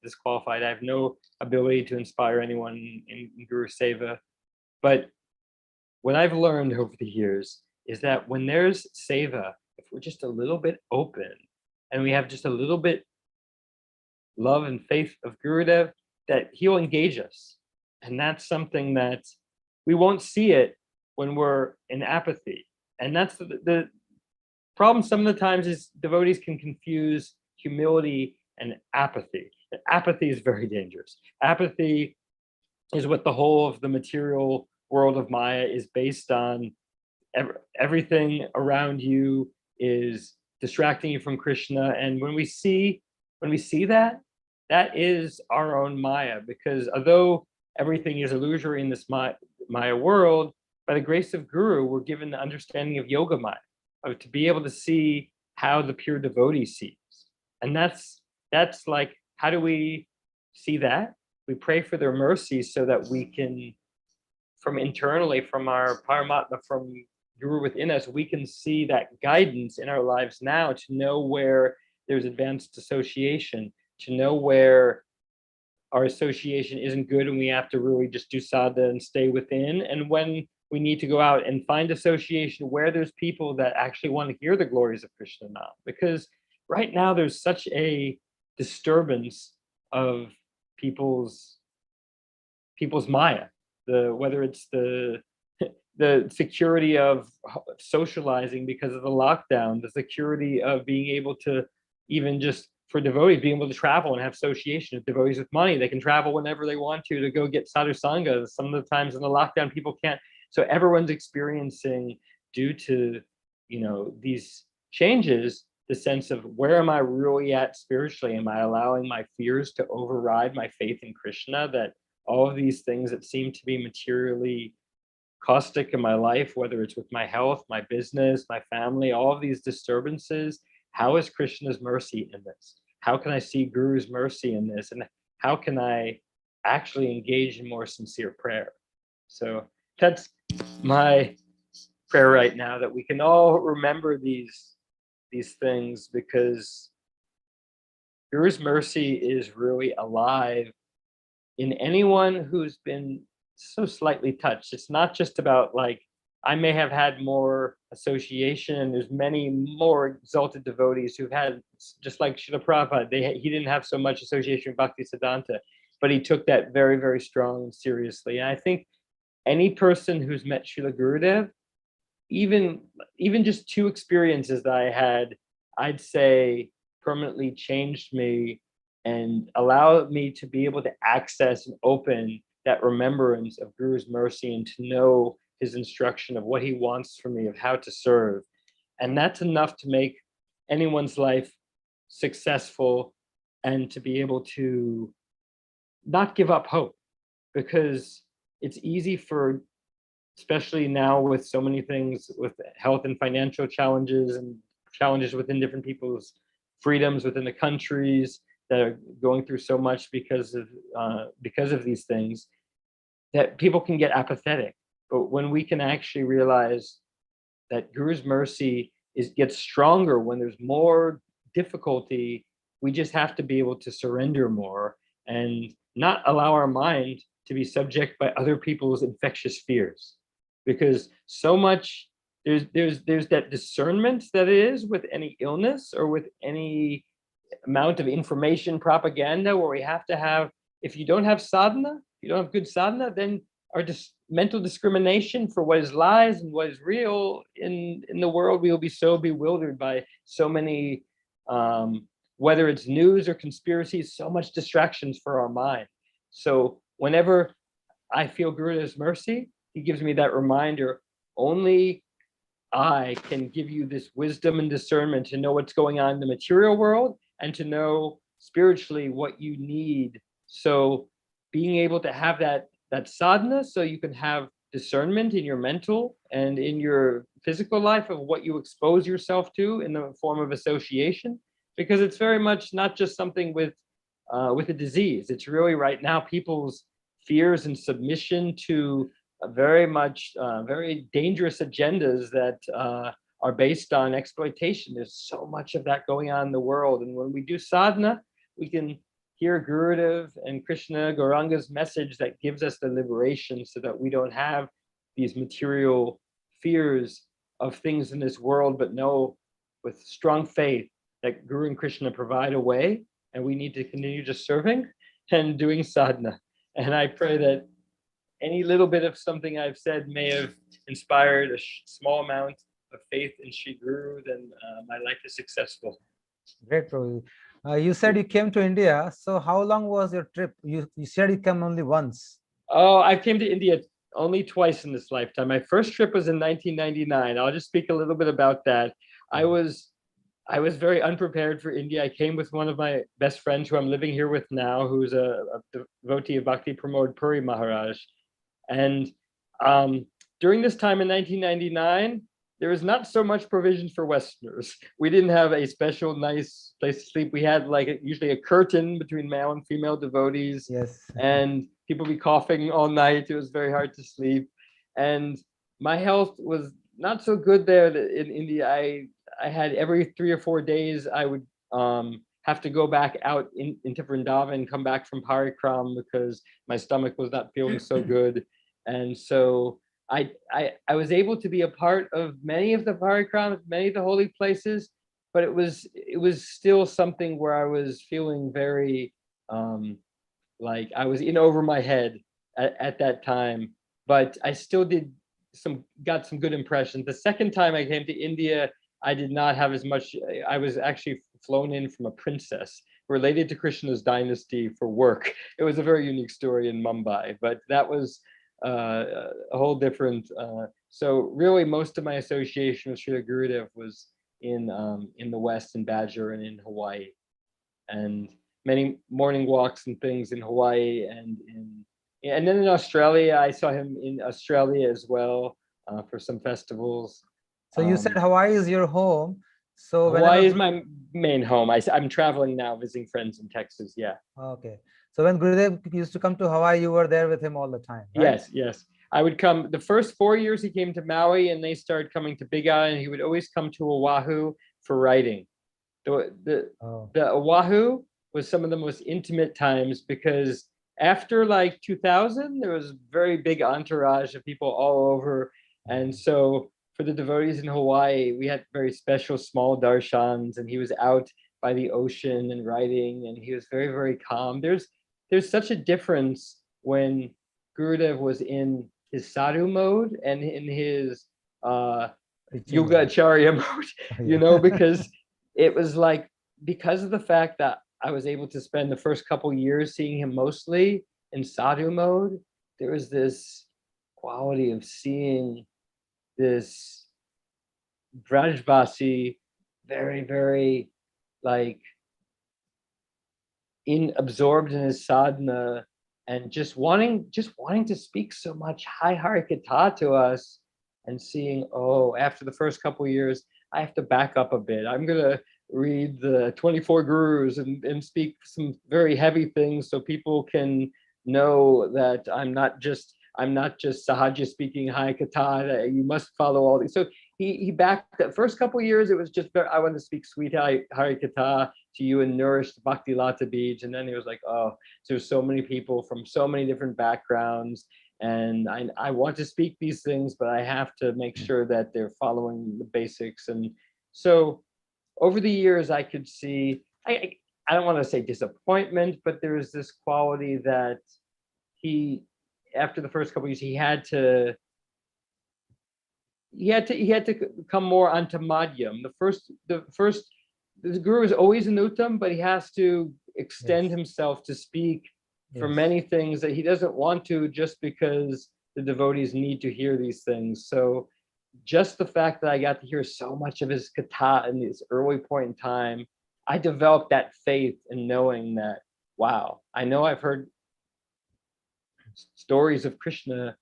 disqualified. I have no ability to inspire anyone in Guru Seva. But what I've learned over the years is that when there's Seva, if we're just a little bit open and we have just a little bit love and faith of Gurudev, that he'll engage us. And that's something that we won't see it when we're in apathy. And that's the problem some of the times is devotees can confuse humility and apathy. Apathy is very dangerous. Apathy is what the whole of the material world of Maya is based on. Everything around you is distracting you from Krishna. And when we see that, that is our own Maya, because although everything is illusory in this Maya world, by the grace of Guru, we're given the understanding of Yoga Maya, to be able to see how the pure devotee sees. And that's like, how do we see that? We pray for their mercy so that we can, from internally, from our Paramatma, from Guru within us, we can see that guidance in our lives now to know where there's advanced association, to know where our association isn't good and we have to really just do sadhana and stay within, and when we need to go out and find association where there's people that actually want to hear the glories of Krishna now. Because right now there's such a disturbance of people's Maya, whether it's the security of socializing because of the lockdown, the security of being able to, even just for devotees, being able to travel and have association with devotees with money. They can travel whenever they want to go get sadhu sangha. Some of the times in the lockdown, people can't. So everyone's experiencing, due to, these changes, the sense of, where am I really at spiritually? Am I allowing my fears to override my faith in Krishna? That all of these things that seem to be materially caustic in my life, whether it's with my health, my business, my family, all of these disturbances, how is Krishna's mercy in this? How can I see Guru's mercy in this? And how can I actually engage in more sincere prayer? So that's my prayer right now, that we can all remember these things, because Guru's mercy is really alive in anyone who's been so slightly touched. It's not just about, like, I may have had more association. There's many more exalted devotees who've had, just like Srila Prabhupada, he didn't have so much association with Bhakti Siddhanta, but he took that very, very strong and seriously. And I think any person who's met Srila Gurudev, even just 2 experiences that I had, I'd say permanently changed me and allowed me to be able to access and open that remembrance of Guru's mercy and to know his instruction of what he wants from me, of how to serve. And that's enough to make anyone's life successful and to be able to not give up hope, because it's easy for, especially now with so many things with health and financial challenges and challenges within different people's freedoms within the countries that are going through so much because of these things, that people can get apathetic. But when we can actually realize that Guru's mercy gets stronger when there's more difficulty, we just have to be able to surrender more and not allow our mind to be subject by other people's infectious fears. Because so much, there's that discernment that is with any illness or with any amount of information propaganda, where we have to have, if you don't have sadhana, if you don't have good sadhana, then our mental discrimination for what is lies and what is real in the world, we will be so bewildered by so many, whether it's news or conspiracies, so much distractions for our mind. So whenever I feel Gurudev's mercy, he gives me that reminder, only I can give you this wisdom and discernment to know what's going on in the material world and to know spiritually what you need. So being able to have that sadhana, so you can have discernment in your mental and in your physical life of what you expose yourself to in the form of association, because it's very much not just something with a disease. It's really right now people's fears and submission to very much very dangerous agendas that are based on exploitation. There's so much of that going on in the world. And when we do sadhana, we can hear Gurudev and Krishna Gauranga's message that gives us the liberation so that we don't have these material fears of things in this world, but know with strong faith that Guru and Krishna provide a way, and we need to continue just serving and doing sadhana. And I pray that any little bit of something I've said may have inspired a small amount of faith in Sri Guru, then my life is successful. Great, Prabhu. You said you came to India. So how long was your trip? You said you came only once. Oh, I came to India only twice in this lifetime. My first trip was in 1999. I'll just speak a little bit about that. I was very unprepared for India. I came with one of my best friends who I'm living here with now, who's a devotee of Bhakti Pramod Puri Maharaj. And during this time in 1999, there was not so much provision for Westerners. We didn't have a special nice place to sleep. We had like usually a curtain between male and female devotees. Yes. And people be coughing all night. It was very hard to sleep. And my health was not so good there in India. I had every 3 or 4 days, I would have to go back out into Vrindavan and come back from Parikram because my stomach was not feeling so good. And so I was able to be a part of many of the parikrams, many of the holy places, but it was still something where I was feeling very like I was in over my head at that time. But I still got some good impressions. The second time I came to India, I did not have as much. I was actually flown in from a princess related to Krishna's dynasty for work. It was a very unique story in Mumbai, but that was a whole different. So really, most of my association with Srila Gurudev was in the West, in Badger and in Hawaii, and many morning walks and things in Hawaii, and then in Australia. I saw him in Australia as well for some festivals. So you said Hawaii is your home. So Hawaii is my main home. I'm traveling now, visiting friends in Texas. Yeah. Okay. So when Gurudev used to come to Hawaii, you were there with him all the time, right? Yes. I would come. The first 4 years he came to Maui, and they started coming to Big Island. He would always come to Oahu for writing. The Oahu was some of the most intimate times because after like 2000, there was a very big entourage of people all over, and so for the devotees in Hawaii, we had very special small darshans, and he was out by the ocean and writing, and he was very, very calm. There's such a difference when Gurudev was in his sadhu mode and in his yoga acharya mode, because it was like, because of the fact that I was able to spend the first couple years seeing him mostly in sadhu mode, there was this quality of seeing this Vrajvasi, very, very like absorbed in his sadhana and just wanting to speak so much high Harikatha to us, and seeing, after the first couple of years, I have to back up a bit. I'm gonna read the 24 gurus and speak some very heavy things so people can know that I'm not just Sahaja speaking Harikatha, that you must follow all these. So he backed the first couple of years, it was just I wanted to speak sweet Harikatha to you and nourish the Bhakti Lata Beach. And then he was like, there's so many people from so many different backgrounds, and I want to speak these things, but I have to make sure that they're following the basics. And so over the years, I could see, I don't want to say disappointment, but there was this quality that after the first couple of years, he had to come more onto Madhyam. The guru is always an uttam, but he has to extend himself to speak for many things that he doesn't want to, just because the devotees need to hear these things. So just the fact that I got to hear so much of his katha in this early point in time, I developed that faith in knowing that, wow, I know I've heard stories of Krishna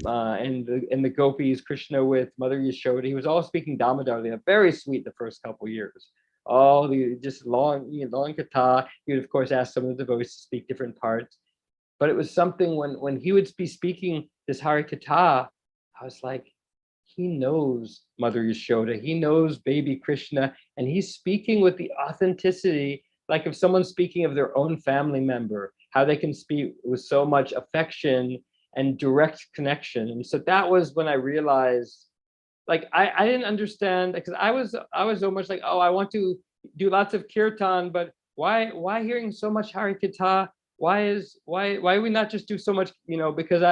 and the gopis, Krishna with Mother Yashoda. He was all speaking Damodar, very sweet the first couple of years. All the just long katha. He would of course ask some of the devotees to speak different parts, but it was something when he would be speaking this Hari Katha, I was like, he knows Mother Yashoda, he knows baby Krishna, and he's speaking with the authenticity, like if someone's speaking of their own family member, how they can speak with so much affection and direct connection. And so that was when I realized, like, I didn't understand, because I was so much like, oh, I want to do lots of kirtan, but why hearing so much Hari Katha? Why we not just do so much, because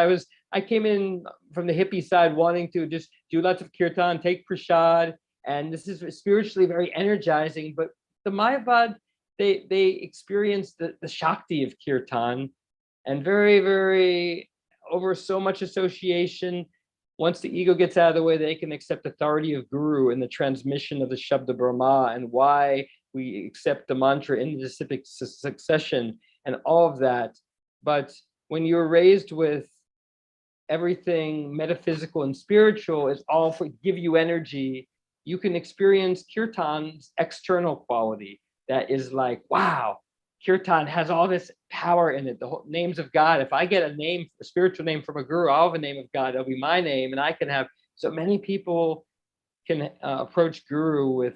I came in from the hippie side wanting to just do lots of kirtan, take prasad, and this is spiritually very energizing. But the Mayavad, they experience the Shakti of kirtan, and very, very, over so much association. Once the ego gets out of the way, they can accept authority of Guru in the transmission of the Shabda Brahma, and why we accept the mantra in the disciplic succession and all of that. But when you're raised with everything metaphysical and spiritual, it's all for give you energy. You can experience kirtan's external quality that is like, wow, kirtan has all this power in it, the whole names of God. If I get a spiritual name from a guru, I'll have a name of God, it'll be my name, and I can have, so many people can approach Guru with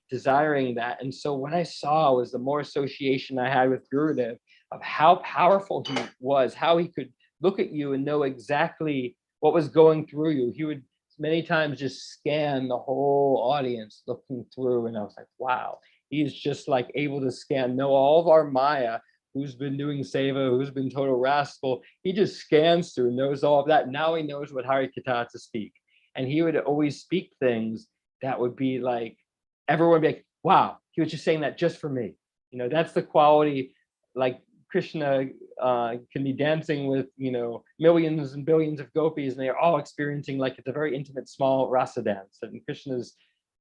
desiring that. And so what I saw was the more association I had with Gurudev, of how powerful he was, how he could look at you and know exactly what was going through you. He would many times just scan the whole audience looking through, and I was like, wow, he's just like able to know all of our Maya, who's been doing seva, who's been total rascal. He just scans through, knows all of that. Now he knows what Hari Katha to speak. And he would always speak things that would be like, everyone would be like, wow, he was just saying that just for me. That's the quality, like Krishna can be dancing with, millions and billions of gopis, and they're all experiencing like it's a very intimate, small rasa dance. And Krishna's,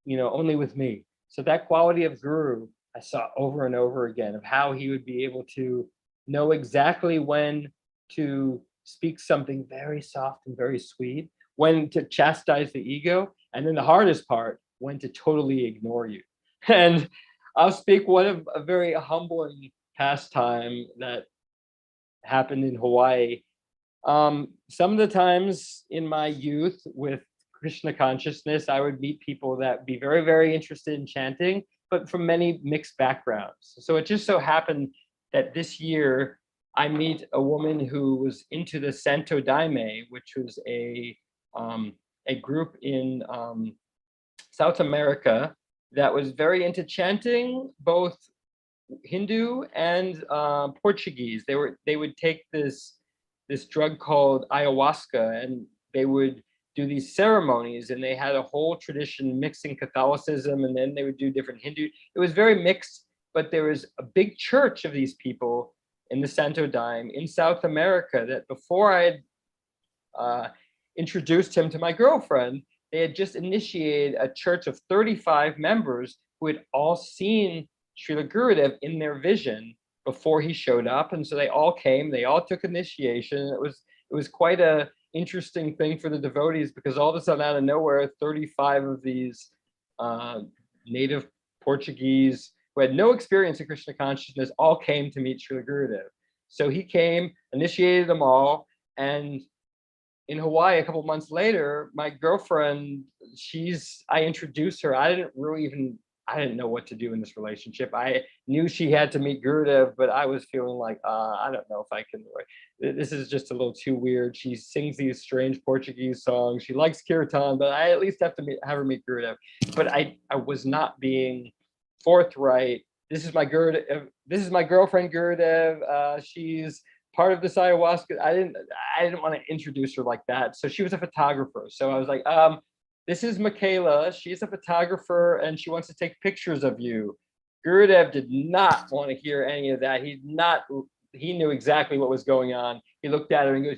only with me. So that quality of Guru, I saw over and over again, of how he would be able to know exactly when to speak something very soft and very sweet, when to chastise the ego, and then the hardest part, when to totally ignore you. And I'll speak one of a very humbling pastime that happened in Hawaii. Some of the times in my youth with Krishna consciousness, I would meet people that be very, very interested in chanting, but from many mixed backgrounds. So it just so happened that this year I meet a woman who was into the Santo Daime, which was a group in South America that was very into chanting, both Hindu and Portuguese. They would take this drug called ayahuasca, and they would do these ceremonies, and they had a whole tradition mixing Catholicism, and then they would do different Hindu. It was very mixed, but there was a big church of these people in the Santo Daime in South America that before I had introduced him to my girlfriend, they had just initiated a church of 35 members who had all seen Srila Gurudev in their vision before he showed up. And so they all came, they all took initiation. It was quite a interesting thing for the devotees, because all of a sudden out of nowhere, 35 of these native Portuguese who had no experience in Krishna consciousness all came to meet Srila Gurudev. So he came, initiated them all, and in Hawaii, a couple of months later, my girlfriend, I introduced her. I didn't know what to do in this relationship. I knew she had to meet Gurudev, but I was feeling like, I don't know if I can. This is just a little too weird. She sings these strange Portuguese songs. She likes kirtan, but I at least have to have her meet Gurudev. But I was not being forthright. This is my Gurudev. This is my girlfriend Gurudev. She's part of this ayahuasca. I didn't want to introduce her like that. So she was a photographer. So I was like, this is Michaela. She's a photographer and she wants to take pictures of you. Gurudev did not want to hear any of that. He knew exactly what was going on. He looked at her and goes,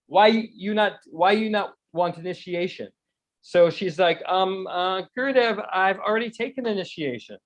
why you not want initiation? So she's like, Gurudev, I've already taken initiation.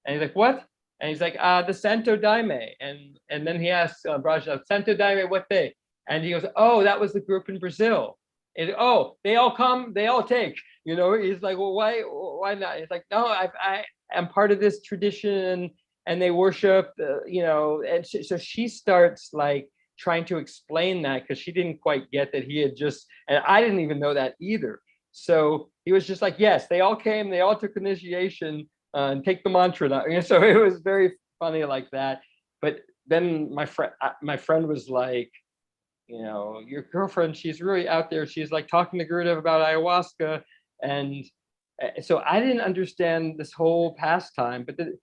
And he's like, what? And he's like, the Santo Daime. And then he asks Braja, Santo Daime, what day? And he goes, oh, that was the group in Brazil. And, oh, they all come, they all take. He's like, well, why not? He's like, no, I am part of this tradition, and they worship, and so she starts like trying to explain that, because she didn't quite get that he had just, and I didn't even know that either. So he was just like, yes, they all came, they all took initiation and take the mantra now. And so it was very funny like that. But then my friend was like, you know, your girlfriend, she's really out there. She's like talking to Gurudev about ayahuasca. And so I didn't understand this whole pastime, but the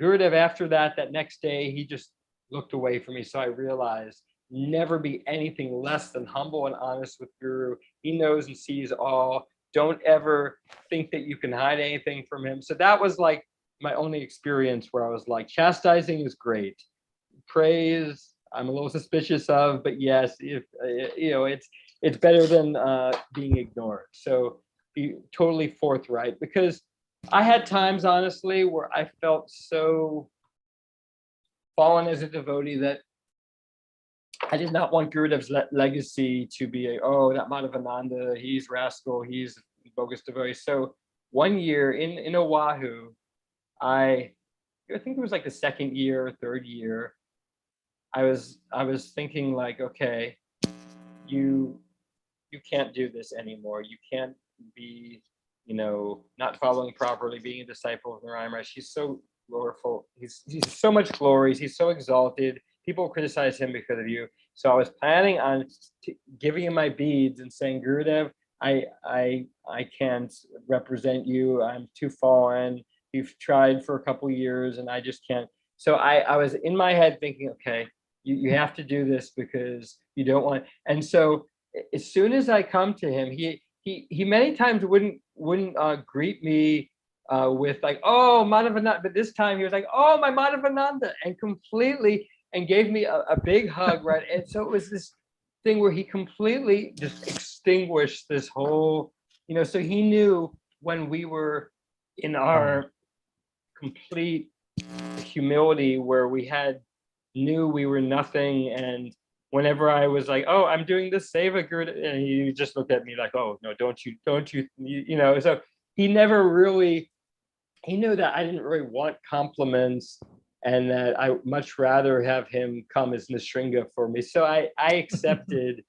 Gurudev after that next day, he just looked away from me. So I realized never be anything less than humble and honest with Guru. He knows and sees all. Don't ever think that you can hide anything from him. So that was like my only experience where I was like, chastising is great. Praise, I'm a little suspicious of, but yes, if you know, it's better than being ignored. So be totally forthright, because I had times, honestly, where I felt so fallen as a devotee that I did not want Gurudev's legacy to be oh, that Madhavananda, he's rascal, he's bogus devotee. So one year in Oahu, I think it was like the second year, third year, I was thinking like, okay, you can't do this anymore. You can't be, you know, not following properly, being a disciple of Narayan Maharaj. He's so gloriful. He's so much glories. He's so exalted. People criticize him because of you. So I was planning on giving him my beads and saying, Gurudev, I can't represent you. I'm too fallen. You've tried for a couple years and I just can't. So I was in my head thinking, okay, you have to do this because you don't want. And so as soon as I come to him, he many times wouldn't greet me with like, oh, Madhavananda, but this time he was like, oh, my Madhavananda, and completely, and gave me a big hug, right? And so it was this thing where he completely just extinguished this whole, you know, so he knew when we were in our complete humility where we knew we were nothing, and whenever I was like, oh, I'm doing this seva, and he just looked at me like, oh no, don't you, you know. So he never really, he knew that I didn't really want compliments and that I much rather have him come as Nishringa for me. So I accepted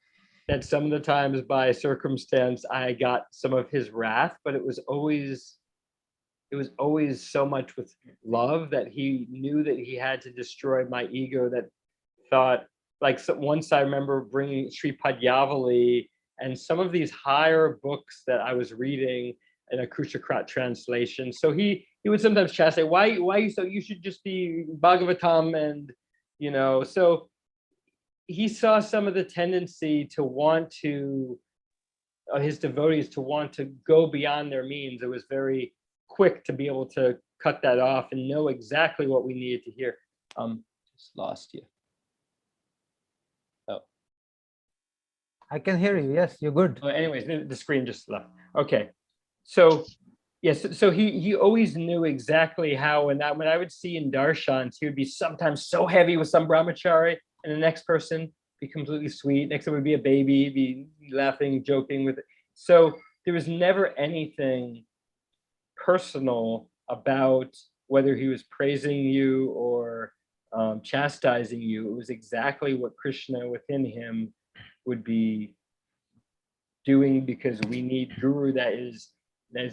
that some of the times by circumstance I got some of his wrath, but it was always so much with love that he knew that he had to destroy my ego that thought, like once I remember bringing Sri Padyavali and some of these higher books that I was reading in a Kushakrat translation. So he would sometimes say, why you so you should just be Bhagavatam, and you know, so he saw some of the tendency to want to his devotees to want to go beyond their means. It was very quick to be able to cut that off and know exactly what we needed to hear. Just lost you. Oh, I can hear you. Yes, you're good. Oh, anyways, the screen just left. Okay, so yes, so he always knew exactly how, and that when I would see in darshans, he would be sometimes so heavy with some brahmachari, and the next person be completely sweet. Next one would be a baby, be laughing, joking with it. So there was never anything personal about whether he was praising you or chastising you. It was exactly what Krishna within him would be doing, because we need guru that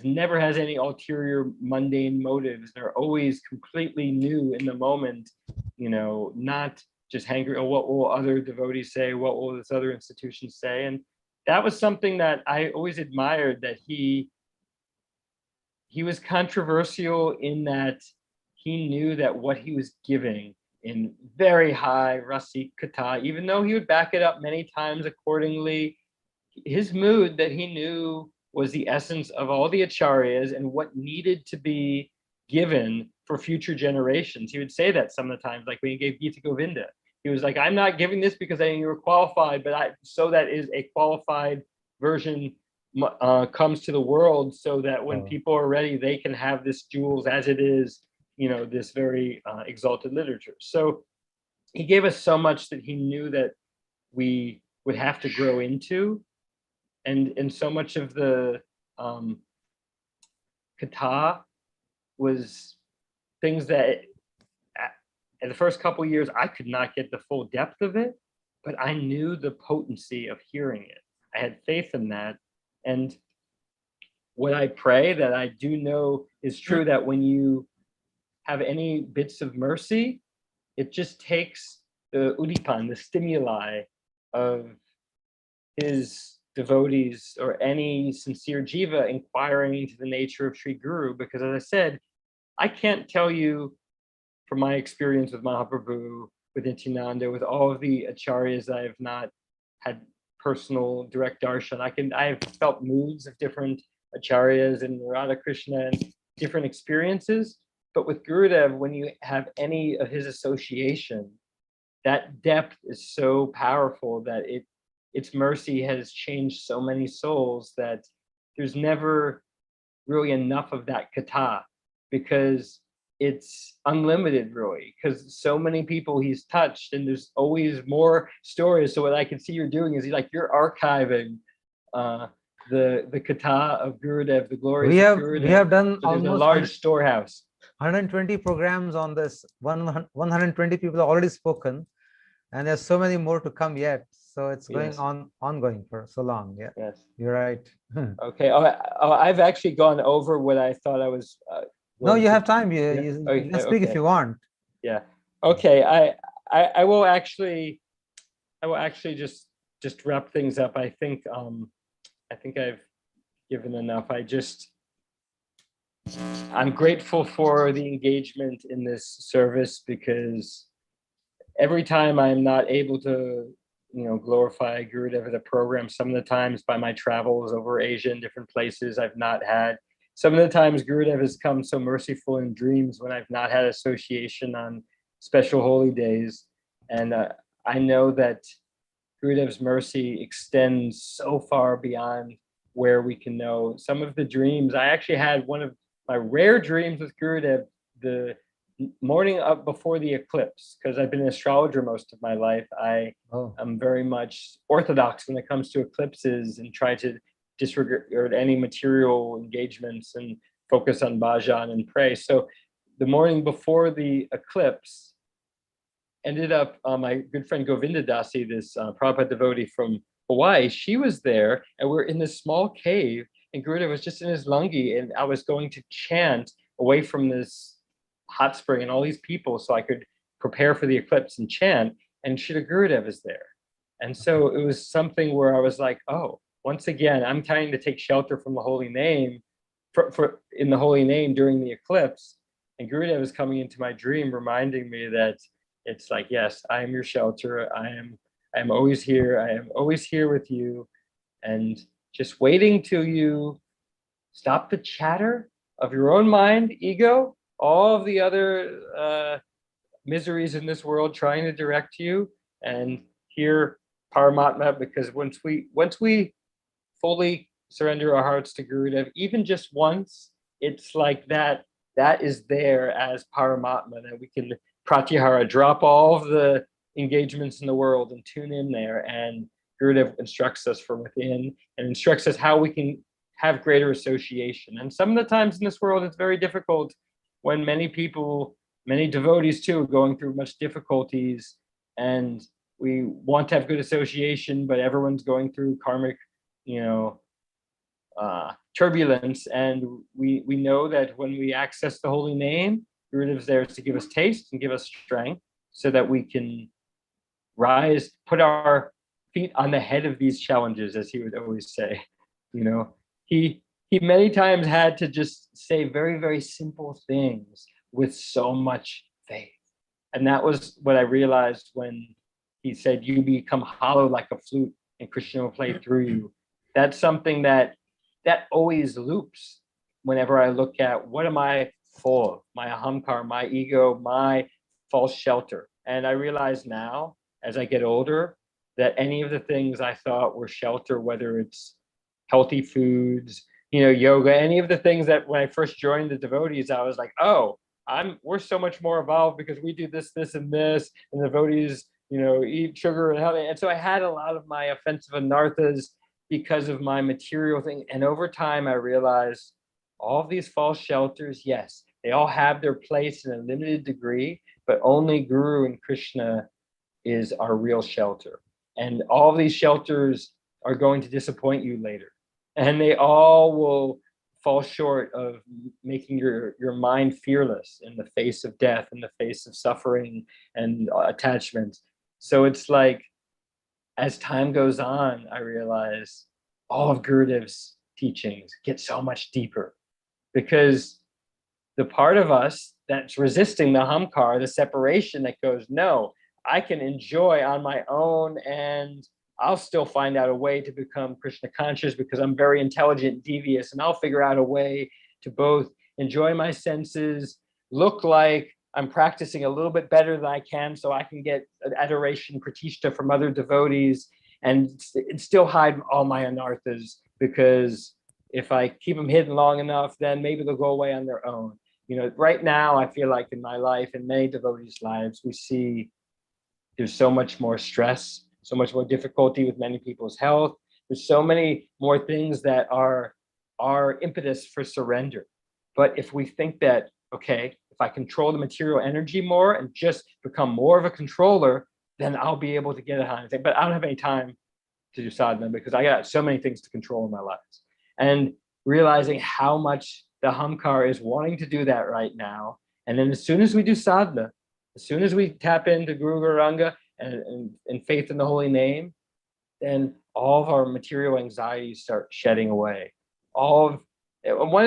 never has any ulterior mundane motives. They're always completely new in the moment, you know, not just hankering, oh, what will other devotees say? What will this other institution say? And that was something that I always admired, that he was controversial in that he knew that what he was giving in very high rasi kata, even though he would back it up many times accordingly, his mood that he knew was the essence of all the acharyas and what needed to be given for future generations. He would say that some of the times, like when he gave Gita Govinda, he was like, I'm not giving this because I think you were qualified, but so that is a qualified version comes to the world, so that when people are ready, they can have this jewels as it is, you know, this very exalted literature. So he gave us so much that he knew that we would have to grow into, and so much of the kata was things that in the first couple of years I could not get the full depth of it, but I knew the potency of hearing it. I had faith in that. And what I pray, that I do know is true, that when you have any bits of mercy, it just takes the udipan, the stimuli of his devotees or any sincere jiva inquiring into the nature of Sri Guru. Because as I said, I can't tell you from my experience with Mahaprabhu, with Nityananda, with all of the acharyas I have not had personal direct darshan. I have felt moods of different acharyas and Radha Krishna and different experiences. But with Gurudev, when you have any of his association, that depth is so powerful that its mercy has changed so many souls that there's never really enough of that kata, because it's unlimited, really, because so many people he's touched, and there's always more stories. So what I can see you're doing is you're archiving the kata of Gurudev, the glories of Gurudev. We have done so almost a large storehouse. 120 programs on this. 120 people have already spoken, and there's so many more to come yet. So it's going ongoing for so long. Yeah. Yes. You're right. Okay. I've actually gone over what I thought I was. No, you have time. You can speak if you want. Yeah. Okay. I will actually just wrap things up. I think I've given enough. I'm grateful for the engagement in this service, because every time I'm not able to, glorify Gurudev at a program, some of the times by my travels over Asia and different places, I've not had. Some of the times Gurudev has come so merciful in dreams when I've not had association on special holy days. And I know that Gurudev's mercy extends so far beyond where we can know. Some of the dreams, I actually had one of my rare dreams with Gurudev the morning up before the eclipse, because I've been an astrologer most of my life. I'm very much orthodox when it comes to eclipses and try to disregard any material engagements and focus on bhajan and pray. So the morning before the eclipse, ended up my good friend Govinda Dasi, this Prabhupada devotee from Hawaii, she was there, and we're in this small cave, and Gurudev was just in his lungi, and I was going to chant away from this hot spring and all these people so I could prepare for the eclipse and chant, and Srila Gurudev is there. And so it was something where I was like, oh, once again, I'm trying to take shelter from the holy name, in the holy name during the eclipse, and Gurudev is coming into my dream, reminding me that it's like, yes, I am your shelter. I am always here. I am always here with you, and just waiting till you stop the chatter of your own mind, ego, all of the other miseries in this world trying to direct you, and hear Paramatma. Because once we fully surrender our hearts to Gurudev, even just once, it's like that is there as Paramatma, that we can pratyahara, drop all of the engagements in the world and tune in there. And Gurudev instructs us from within and instructs us how we can have greater association. And some of the times in this world, it's very difficult when many people, many devotees too, are going through much difficulties, and we want to have good association, but everyone's going through karmic, turbulence. And we know that when we access the holy name, Gurudev's there to give us taste and give us strength, so that we can rise, put our feet on the head of these challenges, as he would always say. He many times had to just say very, very simple things with so much faith. And that was what I realized when he said, you become hollow like a flute and Krishna will play through you. That's something that always loops whenever I look at what am I full of, my ahamkar, my ego, my false shelter. And I realize now, as I get older, that any of the things I thought were shelter, whether it's healthy foods, yoga, any of the things that when I first joined the devotees, I was like, oh, we're so much more evolved because we do this, and this, and the devotees, eat sugar and healthy. And so I had a lot of my offensive anarthas because of my material thing. And over time, I realized all of these false shelters, yes, they all have their place in a limited degree, but only Guru and Krishna is our real shelter. And all of these shelters are going to disappoint you later. And they all will fall short of making your mind fearless in the face of death, in the face of suffering and attachment. So it's like, as time goes on, I realize all of Gurudev's teachings get so much deeper, because the part of us that's resisting the hamkar, the separation that goes, no, I can enjoy on my own, and I'll still find out a way to become Krishna conscious because I'm very intelligent and devious, and I'll figure out a way to both enjoy my senses, look like I'm practicing a little bit better than I can so I can get adoration, pratishta from other devotees, and still hide all my anarthas, because if I keep them hidden long enough, then maybe they'll go away on their own. You know, right now, I feel like in my life, in many devotees' lives, we see there's so much more stress, so much more difficulty with many people's health. There's so many more things that are impetus for surrender. But if we think that, okay, if I control the material energy more and just become more of a controller, then I'll be able to get it on anything. But I don't have any time to do sadhana because I got so many things to control in my lives. And realizing how much the hamkar is wanting to do that right now. And then as soon as we do sadhana, as soon as we tap into Guru Gauranga and faith in the holy name, then all of our material anxieties start shedding away. One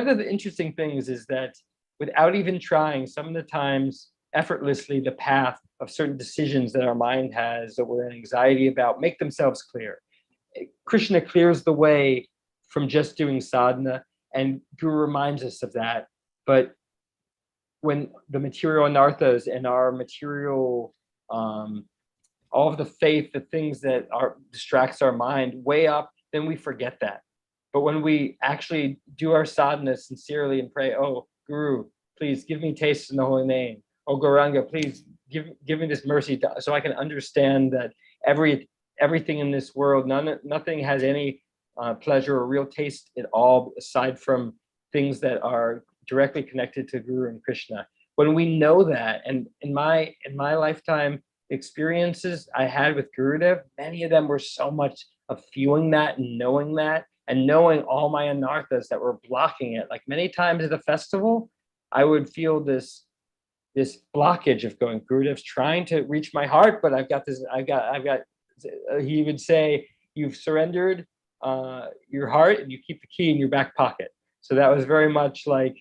of the interesting things is that without even trying, some of the times, effortlessly, the path of certain decisions that our mind has that we're in anxiety about make themselves clear. Krishna clears the way from just doing sadhana, and Guru reminds us of that. But when the material anarthas and our material, all of the faith, the things that distracts our mind way up, then we forget that. But when we actually do our sadhana sincerely and pray, oh, Guru, please give me taste in the holy name. Oh, Gauranga, please give me this mercy so I can understand that everything in this world, nothing has any pleasure or real taste at all, aside from things that are directly connected to Guru and Krishna. When we know that, and in my lifetime experiences I had with Gurudev, many of them were so much of feeling that and knowing all my anarthas that were blocking it. Like many times at a festival, I would feel this blockage of going, Gurudev's trying to reach my heart, but I've got, he would say, you've surrendered your heart and you keep the key in your back pocket. So that was very much like,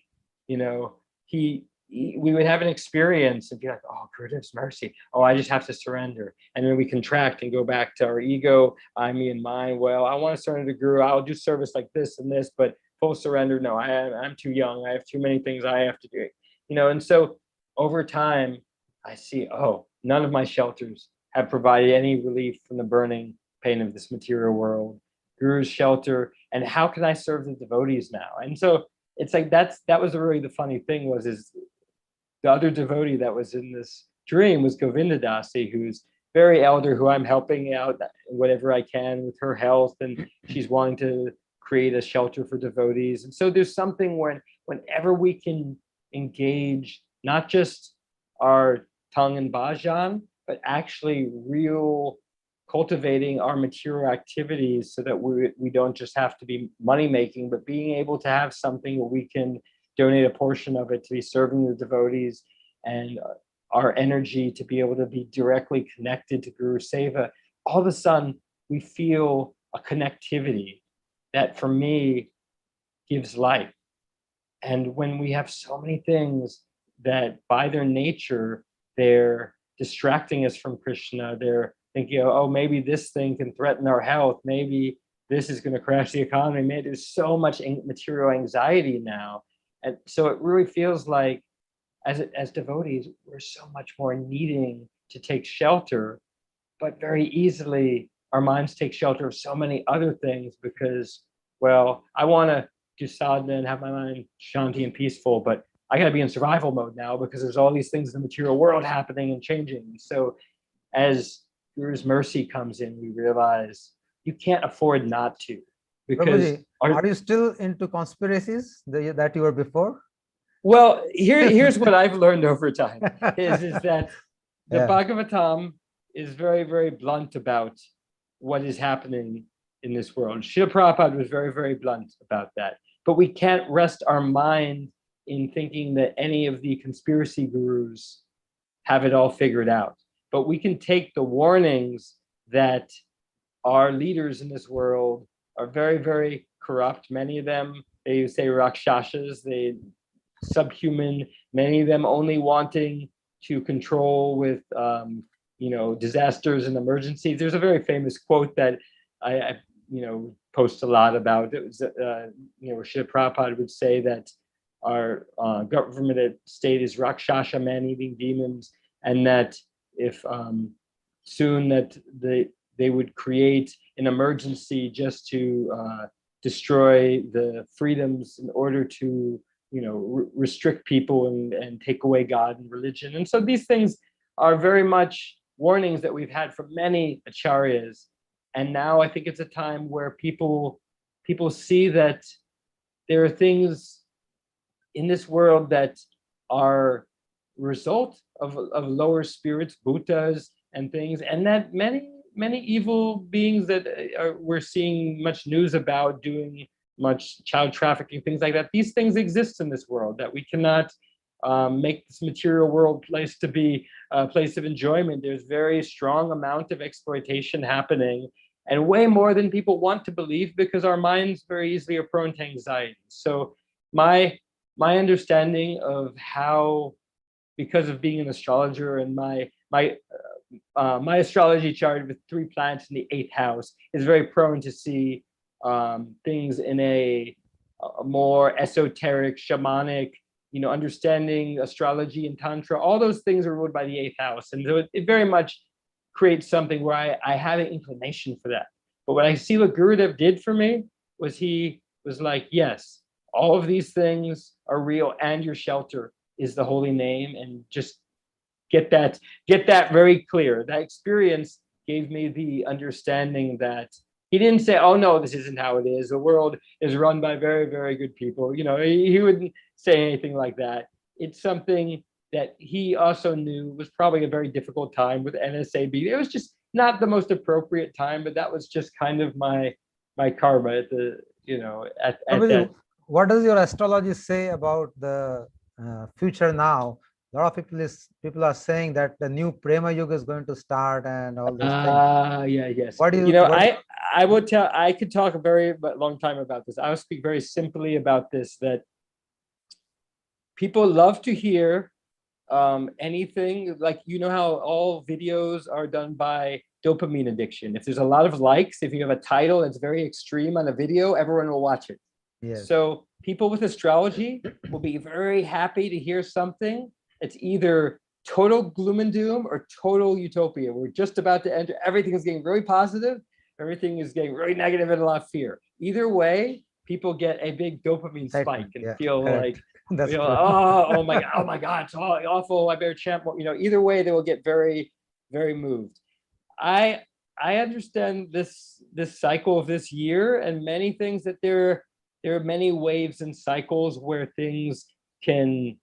you know, we would have an experience and be like, oh, Gurudev's mercy. Oh, I just have to surrender. And then we contract and go back to our ego, I, me, and mine. Well, I want to surrender to Guru. I'll do service like this and this, but full surrender, no, I'm too young. I have too many things I have to do. You know, and so over time, I see, oh, none of my shelters have provided any relief from the burning pain of this material world. Guru's shelter, and how can I serve the devotees now? And so it's like that was really the funny thing is the other devotee that was in this dream was Govinda Dasi, who's very elder, who I'm helping out whatever I can with her health, and she's wanting to create a shelter for devotees. And so there's something whenever we can engage not just our tongue and bhajan, but actually real cultivating our material activities so that we don't just have to be money making, but being able to have something where we can donate a portion of it to be serving the devotees, and our energy to be able to be directly connected to Guru Seva. All of a sudden, we feel a connectivity that for me gives life. And when we have so many things that by their nature, they're distracting us from Krishna, they're thinking, oh, maybe this thing can threaten our health, maybe this is going to crash the economy. Man, there's so much material anxiety now. And so it really feels like as devotees, we're so much more needing to take shelter, but very easily our minds take shelter of so many other things because, well, I want to do sadhana and have my mind shanti and peaceful, but I got to be in survival mode now because there's all these things in the material world happening and changing. So as Guru's mercy comes in, we realize you can't afford not to. Because are you still into conspiracies that you were before? Well, here's what I've learned over time is that the Bhagavatam is very, very blunt about what is happening in this world. Srila Prabhupada was very, very blunt about that. but we can't rest our mind in thinking that any of the conspiracy gurus have it all figured out. But we can take the warnings that our leaders in this world are very, very corrupt. Many of them, they say rakshasas, they subhuman, many of them only wanting to control with disasters and emergencies. There's a very famous quote that I post a lot about. It was Srila Prabhupada would say that our government state is rakshasa, man-eating demons, and that if soon that they would create an emergency just to destroy the freedoms in order to restrict people and take away God and religion. And so these things are very much warnings that we've had from many acharyas. And now I think it's a time where people see that there are things in this world that are result of lower spirits, bhutas and things, and that many evil beings that we're seeing much news about doing much child trafficking, things like that. These things exist in this world, that we cannot make this material world place to be a place of enjoyment. There's very strong amount of exploitation happening, and way more than people want to believe, because our minds very easily are prone to anxiety. So my understanding of how, because of being an astrologer and my astrology chart with 3 planets in the 8th house is very prone to see things in a more esoteric, shamanic, understanding astrology and tantra. All those things are ruled by the 8th house, and so it very much creates something where I had an inclination for that. But what I see what Gurudev did for me was he was like, yes, all of these things are real, and your shelter is the holy name, and just get that very clear. That experience gave me the understanding that he didn't say, oh no, this isn't how it is. The world is run by very, very good people. He wouldn't say anything like that. It's something that he also knew was probably a very difficult time with NSAB. It was just not the most appropriate time, but that was just kind of my karma at the, at that. What does your astrology say about the future now? A lot of people are saying that the new Prema Yuga is going to start and all these things. Yeah, yes. What do you? I would tell. I could talk a very long time about this. I will speak very simply about this. That people love to hear anything, like how all videos are done by dopamine addiction. If there's a lot of likes, if you have a title that's very extreme on a video, everyone will watch it. Yes. So people with astrology will be very happy to hear something. It's either total gloom and doom or total utopia. We're just about to enter. Everything is getting very positive. Everything is getting very negative and a lot of fear. Either way, people get a big dopamine spike and feel like, oh my God, it's all awful. I better chant more. Either way, they will get very, very moved. I understand this cycle of this year and many things, that there are many waves and cycles where things can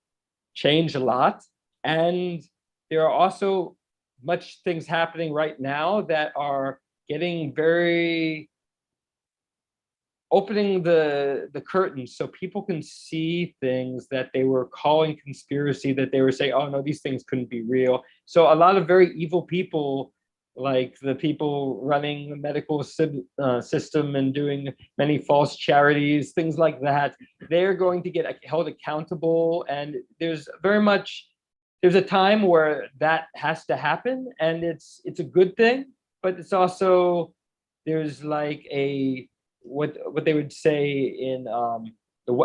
change a lot, and there are also much things happening right now that are getting very opening the curtains so people can see things that they were calling conspiracy, that they were saying, oh no, these things couldn't be real. So a lot of very evil people, like the people running the medical system and doing many false charities, things like that, they're going to get held accountable. And there's a time where that has to happen, and it's a good thing, but it's also, there's like what they would say in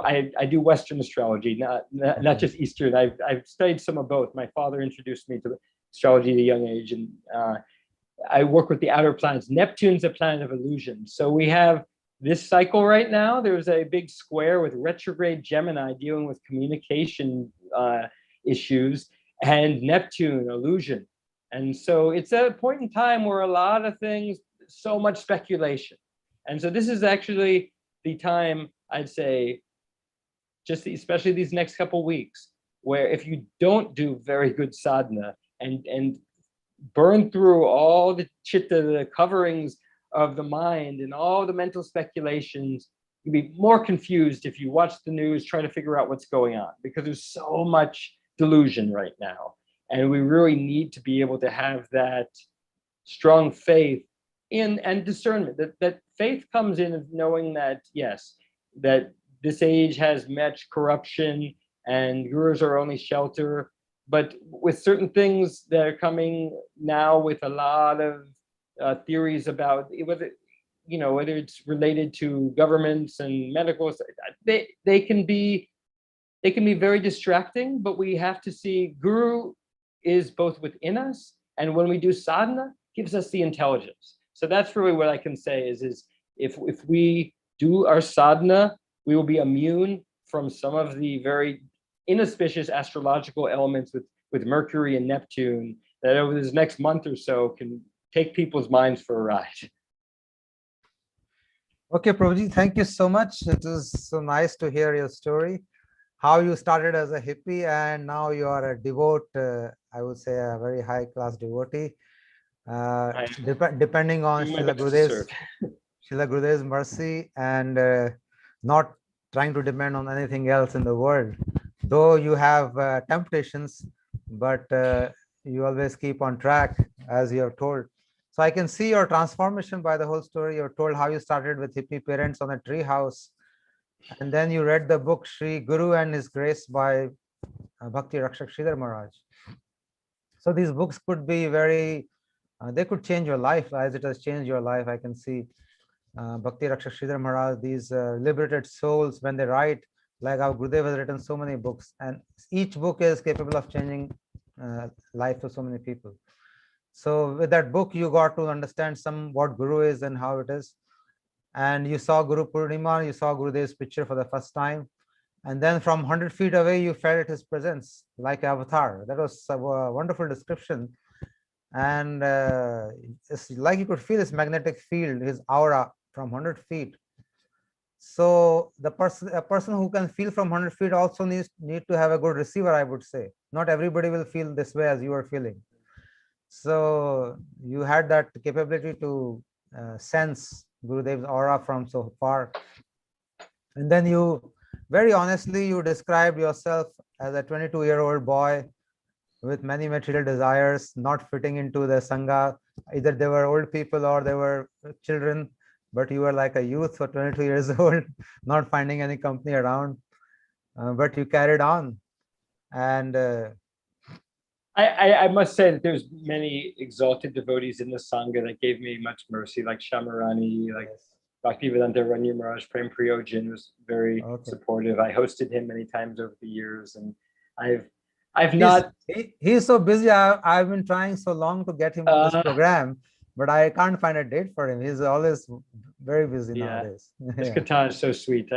I do Western astrology, not just Eastern. I've studied some of both. My father introduced me to astrology at a young age, and I work with the outer planets. Neptune's a planet of illusion. So we have this cycle right now. There's a big square with retrograde Gemini dealing with communication issues, and Neptune, illusion. And so it's a point in time where a lot of things, so much speculation. And so this is actually the time, I'd say, especially these next couple weeks, where if you don't do very good sadhana and burn through all the chitta, the coverings of the mind and all the mental speculations, you'd be more confused if you watch the news, try to figure out what's going on, because there's so much delusion right now. And we really need to be able to have that strong faith in and discernment, that faith comes in of knowing that, yes, that this age has much corruption and gurus are only shelter, but with certain things that are coming now, with a lot of theories about whether it's related to governments and medical, they can be very distracting, but we have to see Guru is both within us, and when we do sadhana, gives us the intelligence. So that's really what I can say is if we do our sadhana, we will be immune from some of the very inauspicious astrological elements with Mercury and Neptune that over this next month or so can take people's minds for a ride. Okay, Prabhuji, thank you so much. It was so nice to hear your story, how you started as a hippie and now you are a devote, I would say a very high class devotee. Depending on Srila Gurudev's mercy and not trying to depend on anything else in the world. Though you have temptations, but you always keep on track, as you have told. So I can see your transformation by the whole story. You're told how you started with hippie parents on a tree house, and then you read the book Sri Guru and His Grace by Bhakti Rakshak Sridhar Maharaj. So these books could be very, they could change your life as it has changed your life. I can see Bhakti Rakshak Sridhar Maharaj, these liberated souls, when they write, like how Gurudev has written so many books, and each book is capable of changing life of so many people. So with that book, you got to understand what Guru is and how it is. And you saw Guru Purnima, you saw Gurudev's picture for the first time. And then from 100 feet away, you felt his presence like avatar. That was a wonderful description. And it's like you could feel his magnetic field, his aura from 100 feet. So a person who can feel from 100 feet also need to have a good receiver, I would say. Not everybody will feel this way as you are feeling. So you had that capability to sense Gurudev's aura from so far. And then you, very honestly, you described yourself as a 22-year-old boy with many material desires, not fitting into the Sangha. Either they were old people or they were children, but you were like a youth for 22 years old, not finding any company around, but you carried on. And I must say that there's many exalted devotees in the Sangha that gave me much mercy, like Shamarani, like Bhaktivedanta Ranya Maharaj, Prem Priyojan was very supportive. I hosted him many times over the years, and he's so busy. I've been trying so long to get him on this program, but I can't find a date for him. He's always very busy nowadays. His katana is so sweet.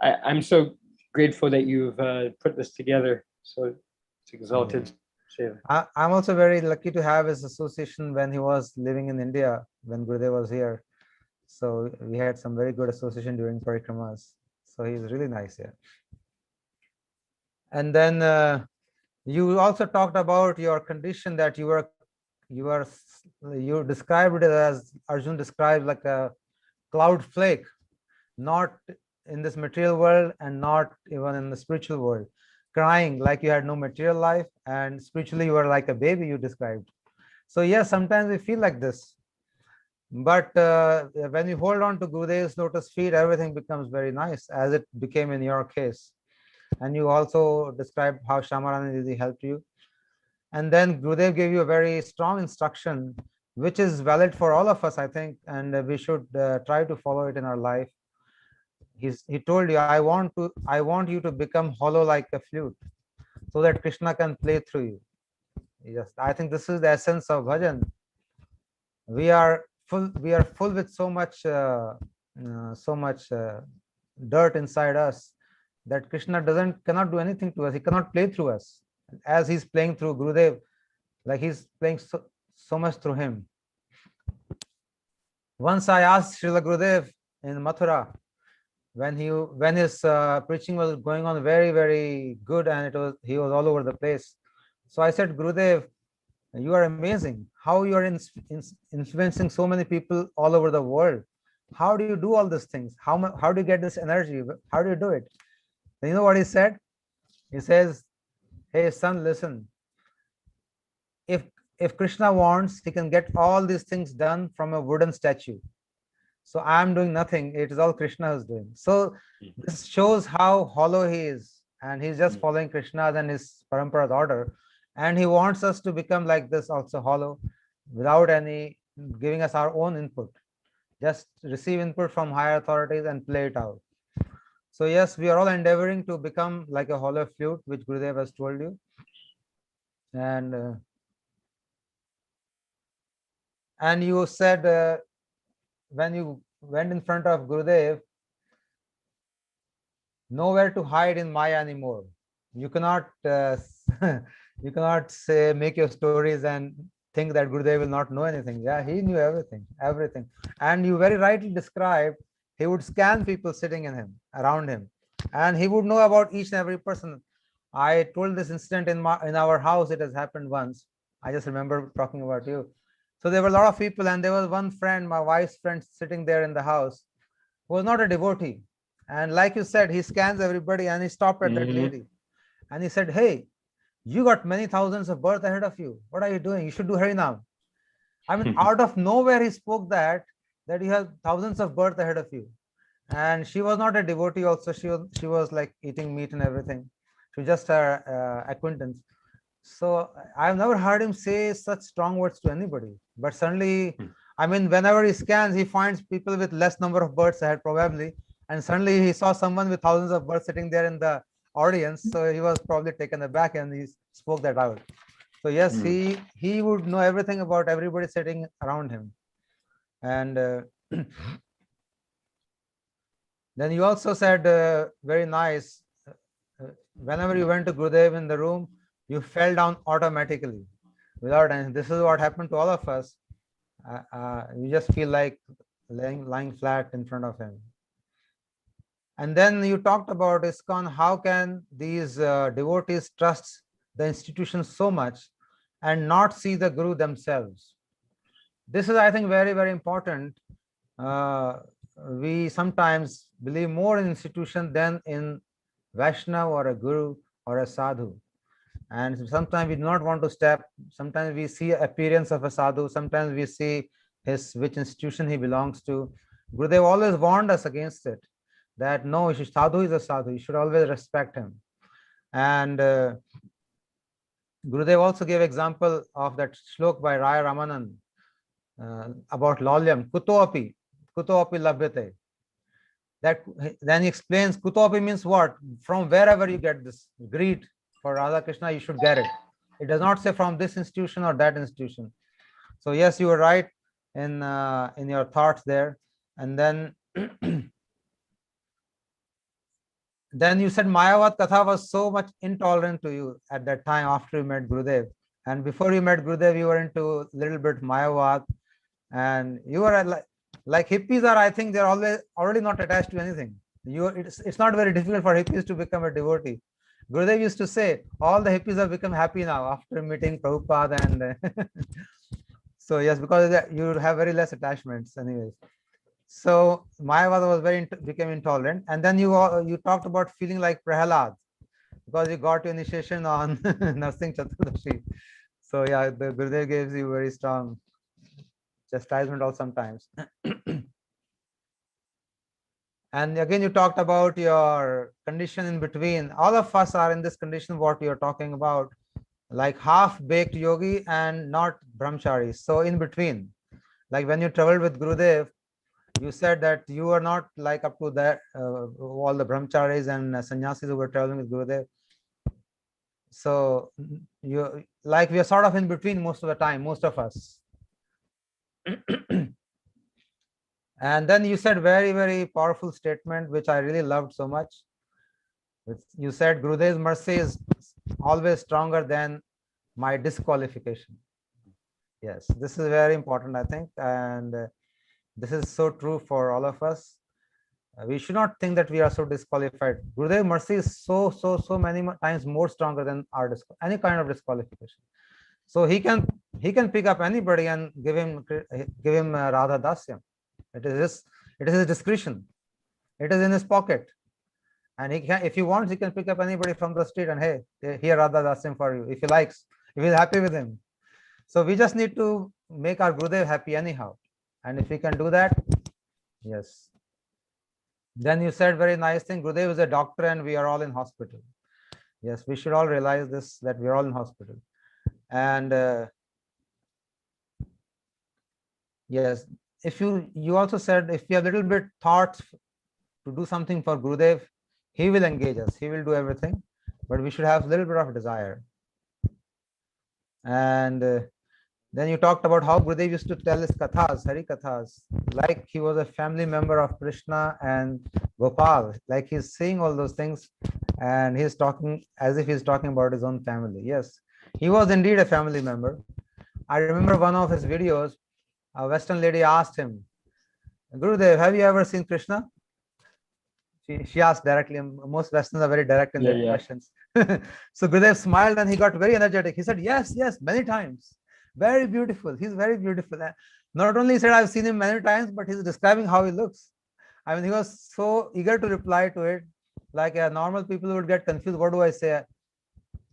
I'm so grateful that you've put this together. So it's exalted. I'm also very lucky to have his association when he was living in India, when Gurudev was here. So we had some very good association during parikramas. So he's really nice here. And then you also talked about your condition, that you described it as Arjun described, like a cloud flake, not in this material world and not even in the spiritual world, crying like you had no material life, and spiritually you were like a baby, you described. So yes, sometimes we feel like this, but when you hold on to Gurudev's lotus feet, everything becomes very nice, as it became in your case. And you also described how Shamarani helped you. And then Gurudev gave you a very strong instruction, which is valid for all of us, I think, and we should try to follow it in our life. He told you, I want you to become hollow like a flute, so that Krishna can play through you. Yes, I think this is the essence of bhajan. We are full with so much dirt inside us that Krishna cannot do anything to us. He cannot play through us, as he's playing through Gurudev, like he's playing so much through him. Once I asked Srila Gurudev in Mathura, when his preaching was going on very, very good, and he was all over the place. So I said, Gurudev, you are amazing. How you are influencing so many people all over the world. how do you do all these things? How do you get this energy? How do you do it? And you know what he said? He says, hey son, listen, if Krishna wants, he can get all these things done from a wooden statue. So I am doing nothing. It is all Krishna who's doing. So this shows how hollow he is, and he's just following Krishna's and his parampara's order. And he wants us to become like this, also hollow, without any giving us our own input. Just receive input from higher authorities and play it out. So yes, we are all endeavoring to become like a hollow flute, which Gurudev has told you. And you said when you went in front of Gurudev, nowhere to hide in Maya anymore. You cannot you cannot say, make your stories and think that Gurudev will not know anything. Yeah, he knew everything. And you very rightly described, he would scan people sitting in him, around him, and he would know about each and every person. I told this incident in our house. It has happened once. I just remember talking about you. So there were a lot of people, and there was one friend, my wife's friend, sitting there in the house, who was not a devotee. And like you said, he scans everybody, and he stopped at that lady. And he said, hey, you got many thousands of births ahead of you. What are you doing? You should do Harinam. I mean, out of nowhere, he spoke that you have thousands of births ahead of you. And she was not a devotee also. She was like eating meat and everything. She was just her acquaintance. So I've never heard him say such strong words to anybody. But suddenly, I mean, whenever he scans, he finds people with less number of births ahead probably. And suddenly he saw someone with thousands of births sitting there in the audience. So he was probably taken aback, and he spoke that out. So yes, he would know everything about everybody sitting around him. And then you also said very nice, whenever you went to Gurudev in the room, you fell down automatically without anything. This is what happened to all of us. You just feel like lying flat in front of him. And then you talked about ISKCON. How can these devotees trust the institution so much and not see the Guru themselves? This is, I think, very, very important. We sometimes believe more in institution than in Vaishnava or a Guru or a Sadhu. And sometimes we do not want to step. Sometimes we see appearance of a Sadhu. Sometimes we see which institution he belongs to. Gurudev always warned us against it, that no, Sadhu is a Sadhu. You should always respect him. And Gurudev also gave example of that shlok by Raya Ramanan about Laulyam, Kutoapi Labhyate. That then he explains, Kutoapi means what? From wherever you get this greed for Radha Krishna, you should get it. It does not say from this institution or that institution. So yes, you were right in your thoughts there. And then then you said Mayavad Katha was so much intolerant to you at that time after you met Gurudev. And before you met Gurudev, you were into a little bit Mayavad. And you were like hippies are, I think they're already not attached to anything. It's not very difficult for hippies to become a devotee. Gurudev used to say, all the hippies have become happy now after meeting Prabhupada. And so yes, because you have very less attachments anyways. So Mayavad became intolerant. And then you talked about feeling like Prahalad because you got your initiation on Narsingh Chaturdashi. So yeah, the Gurudev gives you very strong chastisement all sometimes. And again, you talked about your condition in between. All of us are in this condition, what you're talking about, like half-baked yogi and not brahmachari. So in between, like when you traveled with Gurudev, you said that you are not like up to that, all the brahmacharis and sannyasis who were traveling with Gurudev. So we are sort of in between most of the time, most of us. And then you said very, very powerful statement, which I really loved so much. You said Gurudev's mercy is always stronger than my disqualification. Yes, this is very important, I think. And this is so true for all of us. We should not think that we are so disqualified. Gurudev's mercy is so many times more stronger than any kind of disqualification. So he can pick up anybody and give him Radha Dasyam. It is It is his discretion. It is in his pocket. And he can, if he wants, he can pick up anybody from the street and, hey, here Radha Dasim for you, if he likes, if he's happy with him. So we just need to make our Gurudev happy anyhow. And if we can do that, yes. Then you said very nice thing, Gurudev is a doctor and we are all in hospital. Yes, we should all realize this, that we are all in hospital. And yes, if you also said, if you have little bit thoughts to do something for Gurudev, he will engage us, he will do everything, but we should have a little bit of desire. And then you talked about how Gurudev used to tell his kathas, Hari kathas, like he was a family member of Krishna and Gopal, like he's saying all those things and he's talking as if he's talking about his own family. Yes, he was indeed a family member. I remember one of his videos, a Western lady asked him, Gurudev, have you ever seen Krishna? She asked directly. Most Westerns are very direct in their questions. So Gurudev smiled and he got very energetic. He said, yes, many times. Very beautiful. He's very beautiful. Not only said, I've seen him many times, but he's describing how he looks. I mean, he was so eager to reply to it. Like normal people would get confused. What do I say?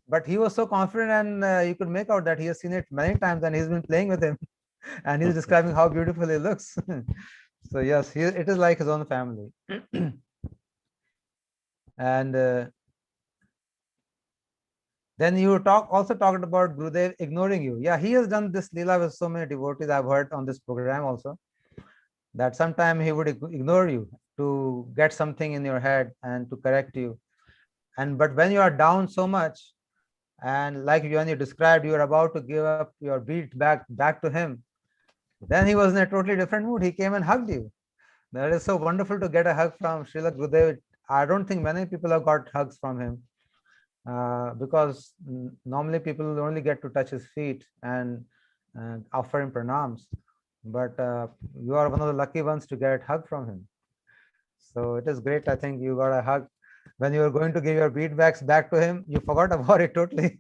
But he was so confident and you could make out that he has seen it many times and he's been playing with him. And he's describing how beautiful he looks. So yes, it is like his own family. And then you also talked about Gurudev ignoring you. Yeah, he has done this Leela with so many devotees. I've heard on this program also that sometimes he would ignore you to get something in your head and to correct you. But when you are down so much, and like when you described, you are about to give up your beat back to him, then he was in a totally different mood. He came and hugged you. That is so wonderful to get a hug from Srila Gurudev. I don't think many people have got hugs from him because normally people only get to touch his feet and offer him pranams. But you are one of the lucky ones to get a hug from him. So it is great. I think you got a hug. When you were going to give your beadbacks back to him, you forgot about it totally.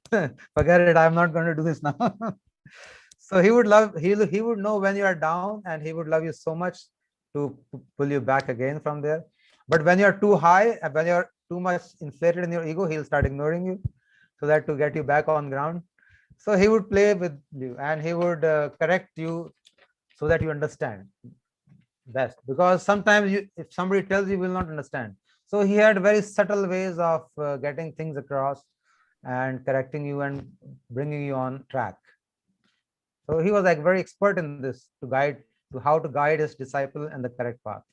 Forget it. I'm not going to do this now. So he would know when you are down and he would love you so much to pull you back again from there. But when you're too high, when you're too much inflated in your ego, he'll start ignoring you so that to get you back on ground. So he would play with you and he would correct you so that you understand best. Because sometimes if somebody tells you, will not understand. So he had very subtle ways of getting things across and correcting you and bringing you on track. So he was like very expert in this to how to guide his disciple in the correct path.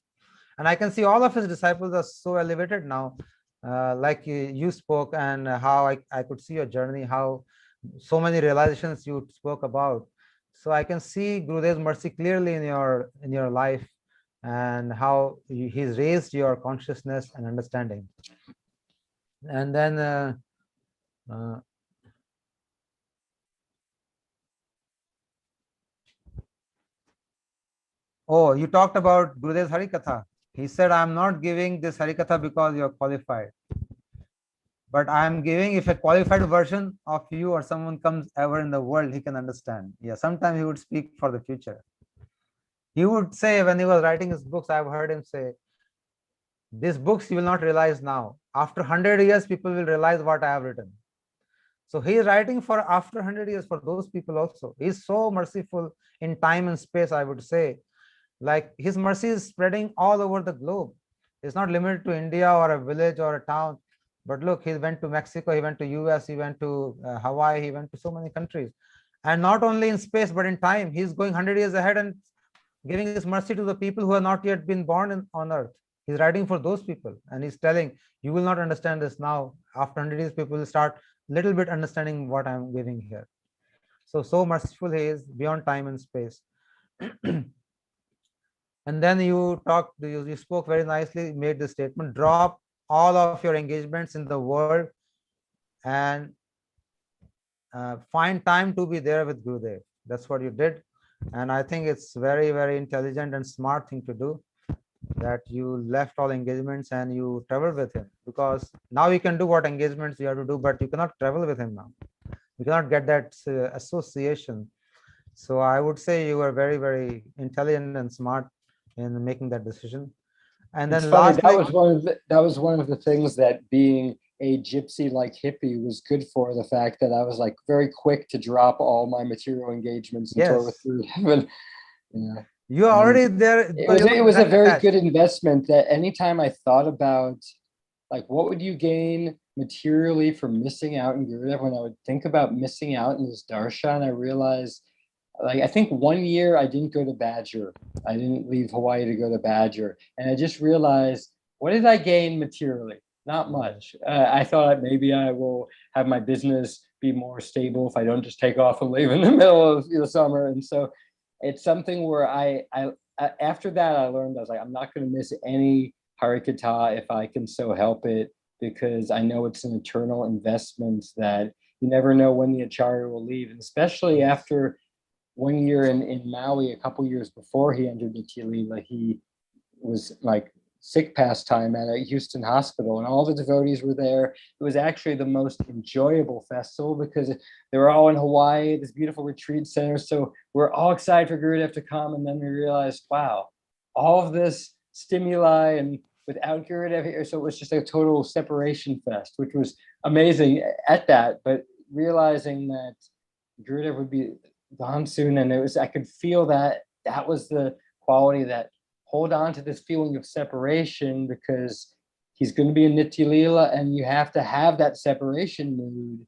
And I can see all of his disciples are so elevated now, like you spoke and how I could see your journey, how so many realizations you spoke about. So I can see Gurudev's mercy clearly in your life and how he's raised your consciousness and understanding. And then oh, you talked about Gurudev's Harikatha. He said, I'm not giving this Harikatha because you're qualified, but I'm giving, if a qualified version of you or someone comes ever in the world, he can understand. Yeah, sometimes he would speak for the future. He would say, when he was writing his books, I've heard him say, these books you will not realize now. After 100 years, people will realize what I have written. So he is writing for after 100 years for those people also. He's so merciful in time and space, I would say. Like his mercy is spreading all over the globe. It's not limited to India or a village or a town. But look, he went to Mexico, he went to US, he went to Hawaii, he went to so many countries. And not only in space, but in time. He's going 100 years ahead and giving his mercy to the people who have not yet been born on earth. He's writing for those people. And he's telling, you will not understand this now. After 100 years, people will start little bit understanding what I'm giving here. So merciful he is beyond time and space. And then you spoke very nicely, made the statement, drop all of your engagements in the world and find time to be there with Gurudev. That's what you did. And I think it's very, very intelligent and smart thing to do, that you left all engagements and you traveled with him, because now you can do what engagements you have to do, but you cannot travel with him now. You cannot get that association. So I would say you were very, very intelligent and smart in making that decision. And It's then funny, lastly, that was one of the things that being a gypsy like hippie was good for, the fact that I was like very quick to drop all my material engagements and tour with through heaven. Yeah. You are already there. It was a very good investment. That anytime I thought about like what would you gain materially from missing out in Gurudev, when I would think about missing out in this darshan, I realized, like, I think 1 year I didn't go to Badger. I didn't leave Hawaii to go to Badger. And I just realized, what did I gain materially? Not much. I thought maybe I will have my business be more stable if I don't just take off and leave in the middle of the summer. And so it's something where I after that, I learned, I was like, I'm not going to miss any Harikatha if I can so help it, because I know it's an eternal investment that you never know when the Acharya will leave. And especially after 1 year in Maui, a couple years before he entered Nitya Leela, he was like sick past time at a Houston hospital, and all the devotees were there. It was actually the most enjoyable festival because they were all in Hawaii, this beautiful retreat center. So we're all excited for Gurudev to come. And then we realized, wow, all of this stimuli and without Gurudev here. So it was just a total separation fest, which was amazing at that. But realizing that Gurudev would be gone soon, and it was, I could feel that that was the quality, that hold on to this feeling of separation, because he's going to be in Nitya Leela, and you have to have that separation mood,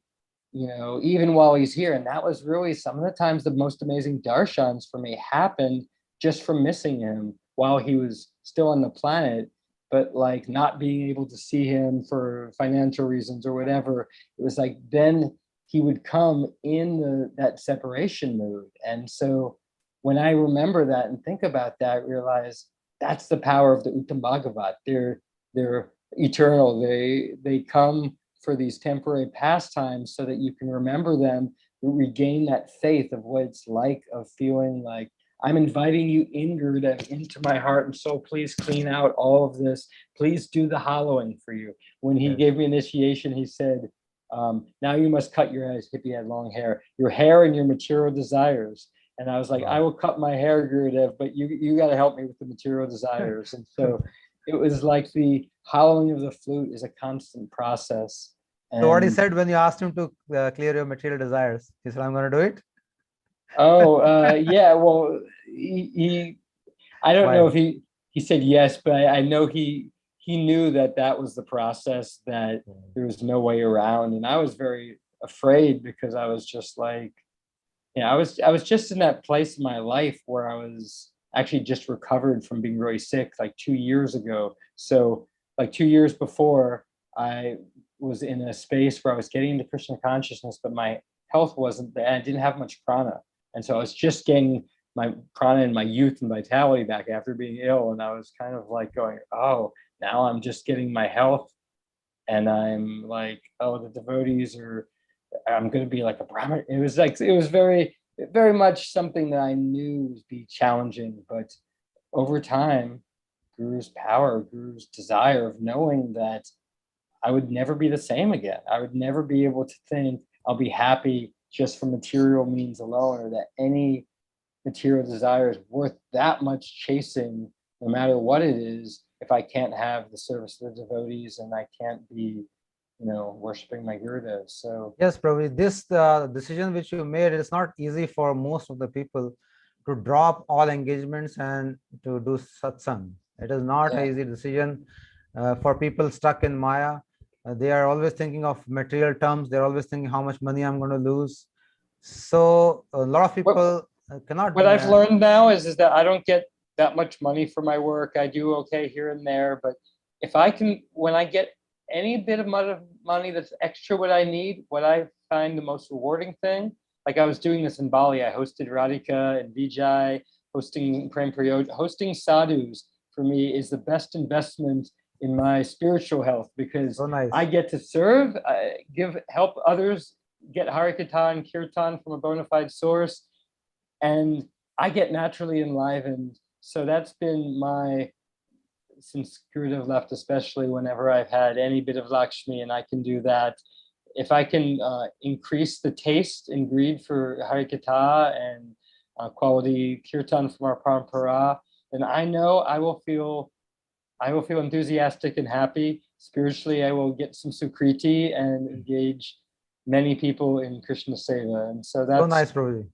you know, even while he's here. And that was really some of the times the most amazing darshans for me happened just from missing him while he was still on the planet, but like not being able to see him for financial reasons or whatever. It was like then he would come in that separation mood. And so when I remember that and think about that, I realize that's the power of the Uttam Bhagavat. They're eternal. They come for these temporary pastimes so that you can remember them, regain that faith of what it's like, of feeling like, I'm inviting you in, Gurudev, into my heart and soul. Please clean out all of this. Please do the hollowing for you. When he gave me initiation, he said, now you must cut your hair. Hippie had long hair. Your hair and your material desires. And I was like, I will cut my hair, Gurudev, but you got to help me with the material desires. And so it was like the hollowing of the flute is a constant process. So what he said when you asked him to clear your material desires, he said, I'm going to do it. Yeah, well, he I don't know if he said yes, but I know he knew that was the process, that there was no way around. And I was very afraid, because I was just like, yeah, I was just in that place in my life where I was actually just recovered from being really sick like 2 years ago. So like 2 years before, I was in a space where I was getting into Krishna consciousness, but my health wasn't there. I didn't have much prana. And so I was just getting my prana and my youth and vitality back after being ill. And I was kind of like going, oh, now I'm just getting my health. And I'm like, oh, the devotees are, I'm going to be like a Brahmin. It was like, it was very, very much something that I knew would be challenging. But over time, Guru's power, Guru's desire of knowing that I would never be the same again. I would never be able to think I'll be happy just from material means alone, or that any material desire is worth that much chasing, no matter what it is, if I can't have the service of the devotees and I can't be, you know, worshiping my Gurudev. So yes, Prabhu, this decision which you made, it's not easy for most of the people to drop all engagements and to do satsang. It is not an easy decision for people stuck in Maya. They are always thinking of material terms. They're always thinking how much money I'm going to lose. So a lot of people cannot. What I've learned now is that I don't get that much money for my work. I do okay here and there, but if I can, when I get any bit of money that's extra what I need, what I find the most rewarding thing, like I was doing this in Bali, I hosted Radhika and Vijay, hosting Prem Priyod, hosting sadhus for me is the best investment in my spiritual health, because I get to serve, help others get Harikatha and Kirtan from a bona fide source, and I get naturally enlivened. So that's been since Gurudev left, especially whenever I've had any bit of Lakshmi and I can do that, if I can increase the taste and greed for Harikatha and quality Kirtan from our Parampara, then I know I will feel enthusiastic and happy. Spiritually, I will get some sukriti and engage many people in Krishna Seva. And so that's so nice, Prabhuji.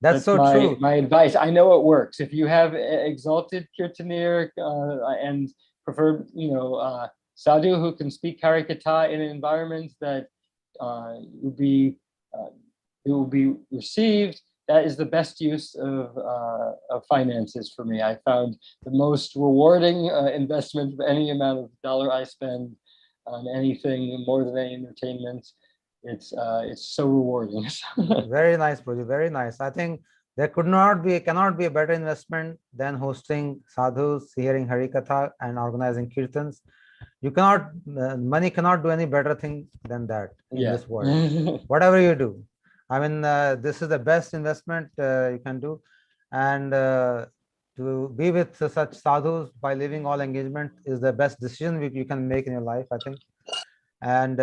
That's so true. My advice. I know it works. If you have exalted kirtanir and prefer, sadhu who can speak Harikatha in an environment that will be received, that is the best use of finances for me. I found the most rewarding investment of any amount of dollar I spend on anything more than any entertainment. It's so rewarding. Very nice, Prabhuji. Very nice. I think there cannot be a better investment than hosting sadhus, hearing Harikatha, and organizing kirtans. You cannot, money cannot do any better thing than that in this world. Whatever you do, I mean, this is the best investment you can do, and to be with such sadhus by leaving all engagement is the best decision you can make in your life, I think. And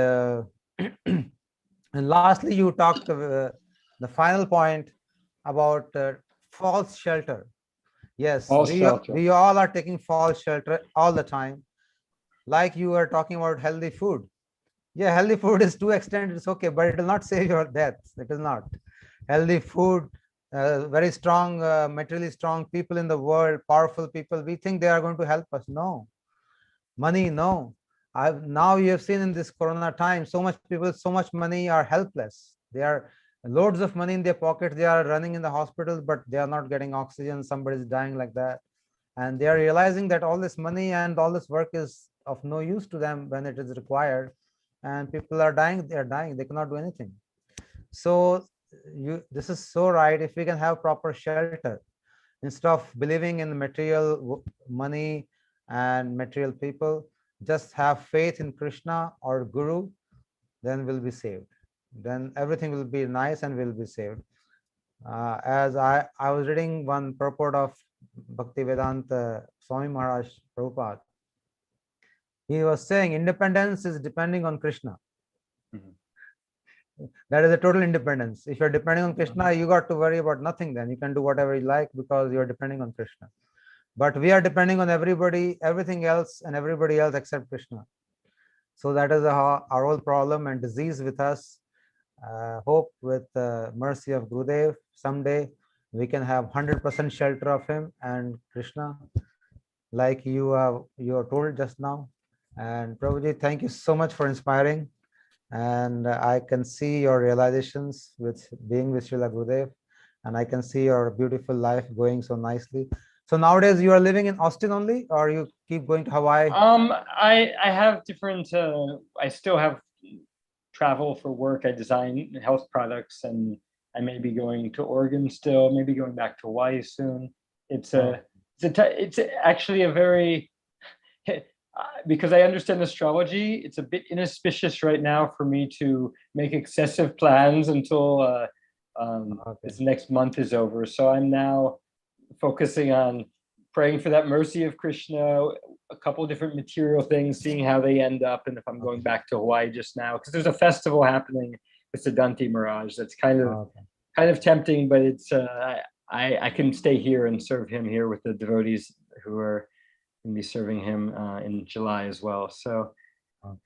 and lastly, you talked the final point about false shelter. Yes, we all are taking false shelter all the time. Like you were talking about healthy food. Yeah, healthy food is to extent it's okay, but it will not save your death. It is not. Healthy food, very strong, materially strong people in the world, powerful people, we think they are going to help us. No. Money, no. Now you have seen in this corona time, so much people, so much money are helpless. They are loads of money in their pocket. They are running in the hospitals, but they are not getting oxygen. Somebody's dying like that. And they are realizing that all this money and all this work is of no use to them when it is required. And people are dying, they are dying, they cannot do anything. So this is so right. If we can have proper shelter, instead of believing in material money and material people, just have faith in Krishna or Guru, then we'll be saved. Then everything will be nice and we'll be saved. As I was reading one purport of Bhaktivedanta Swami Maharaj Prabhupada. He was saying independence is depending on Krishna. That is a total independence. If you're depending on Krishna, you got to worry about nothing then. You can do whatever you like because you're depending on Krishna. But we are depending on everybody, everything else and everybody else except Krishna. So that is our whole problem and disease with us. Hope with the mercy of Gurudev, someday we can have 100% shelter of him and Krishna, like you are told just now. And Prabhuji, thank you so much for inspiring. And I can see your realizations with being with Srila Gurudev, and I can see your beautiful life going so nicely. So nowadays you are living in Austin only, or you keep going to Hawaii? I have different, I still have travel for work. I design health products, and I may be going to Oregon still, maybe going back to Hawaii soon. It's actually a very, because I understand astrology, it's a bit inauspicious right now for me to make excessive plans until this next month is over. So I'm now focusing on praying for that mercy of Krishna, a couple of different material things, seeing how they end up, and if I'm going back to Hawaii just now, because there's a festival happening with Siddhanti Maharaj that's kind of tempting, but it's I can stay here and serve him here with the devotees who are going to be serving him in July as well. So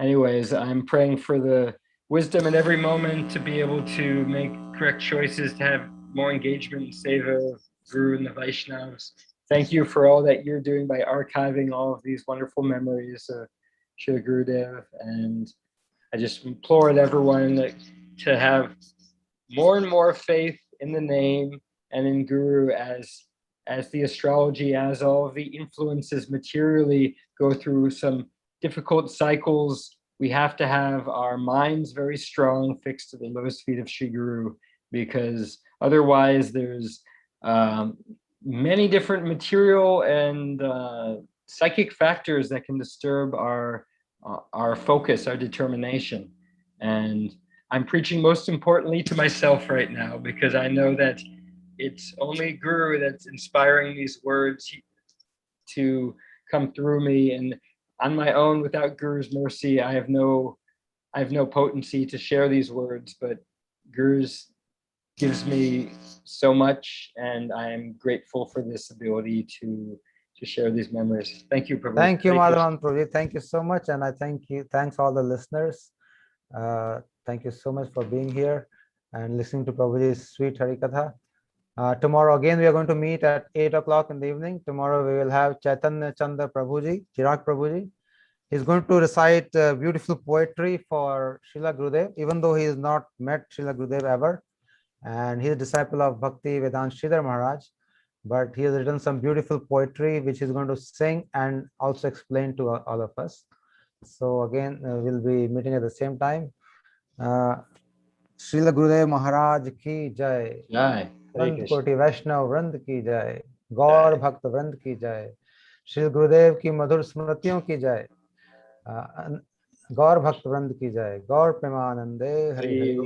anyways, I'm praying for the wisdom in every moment to be able to make correct choices, to have more engagement in Seva of Guru and the Vaishnavas. Thank you for all that you're doing by archiving all of these wonderful memories of Srila Gurudev. And I just implore everyone to have more and more faith in the name and in Guru as the astrology, as all of the influences materially go through some difficult cycles. We have to have our minds very strong, fixed to the lotus feet of Sri Guru, because otherwise there's many different material and psychic factors that can disturb our focus, our determination. And I'm preaching most importantly to myself right now, because I know that it's only Guru that's inspiring these words to come through me, and on my own, without Guru's mercy, I have no potency to share these words, but Guru's gives me so much, and I am grateful for this ability to share these memories. Thank you, Prabhu. Thank you, Madhavananda Prabhu. Thank you so much, and I thanks all the listeners. Thank you so much for being here and listening to Prabhuji's sweet Harikatha. Tomorrow again we are going to meet at 8 o'clock in the evening. Tomorrow we will have Chaitanya Chandra Prabhuji, Chirag Prabhuji. He's going to recite beautiful poetry for Srila Gurudev, even though he has not met Srila Gurudev ever. And he is a disciple of Bhakti Vedant Sridhar Maharaj. But he has written some beautiful poetry, which he's going to sing and also explain to all of us. So again, we'll be meeting at the same time. Srila Gurudev Maharaj ki jai. Jai. Sant Koti Vaishnav Vrand ki jai. Gaur Bhakta Vrand ki jai. Srila Gurudev ki Madhur Smritiyon ki jai. Gaur Bhakta Vrand ki jai. Gaur Premanande Hari Hari.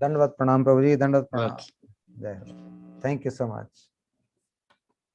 Dandavat Pranam Prabhuji. Dandavat Pranam. Thank you so much.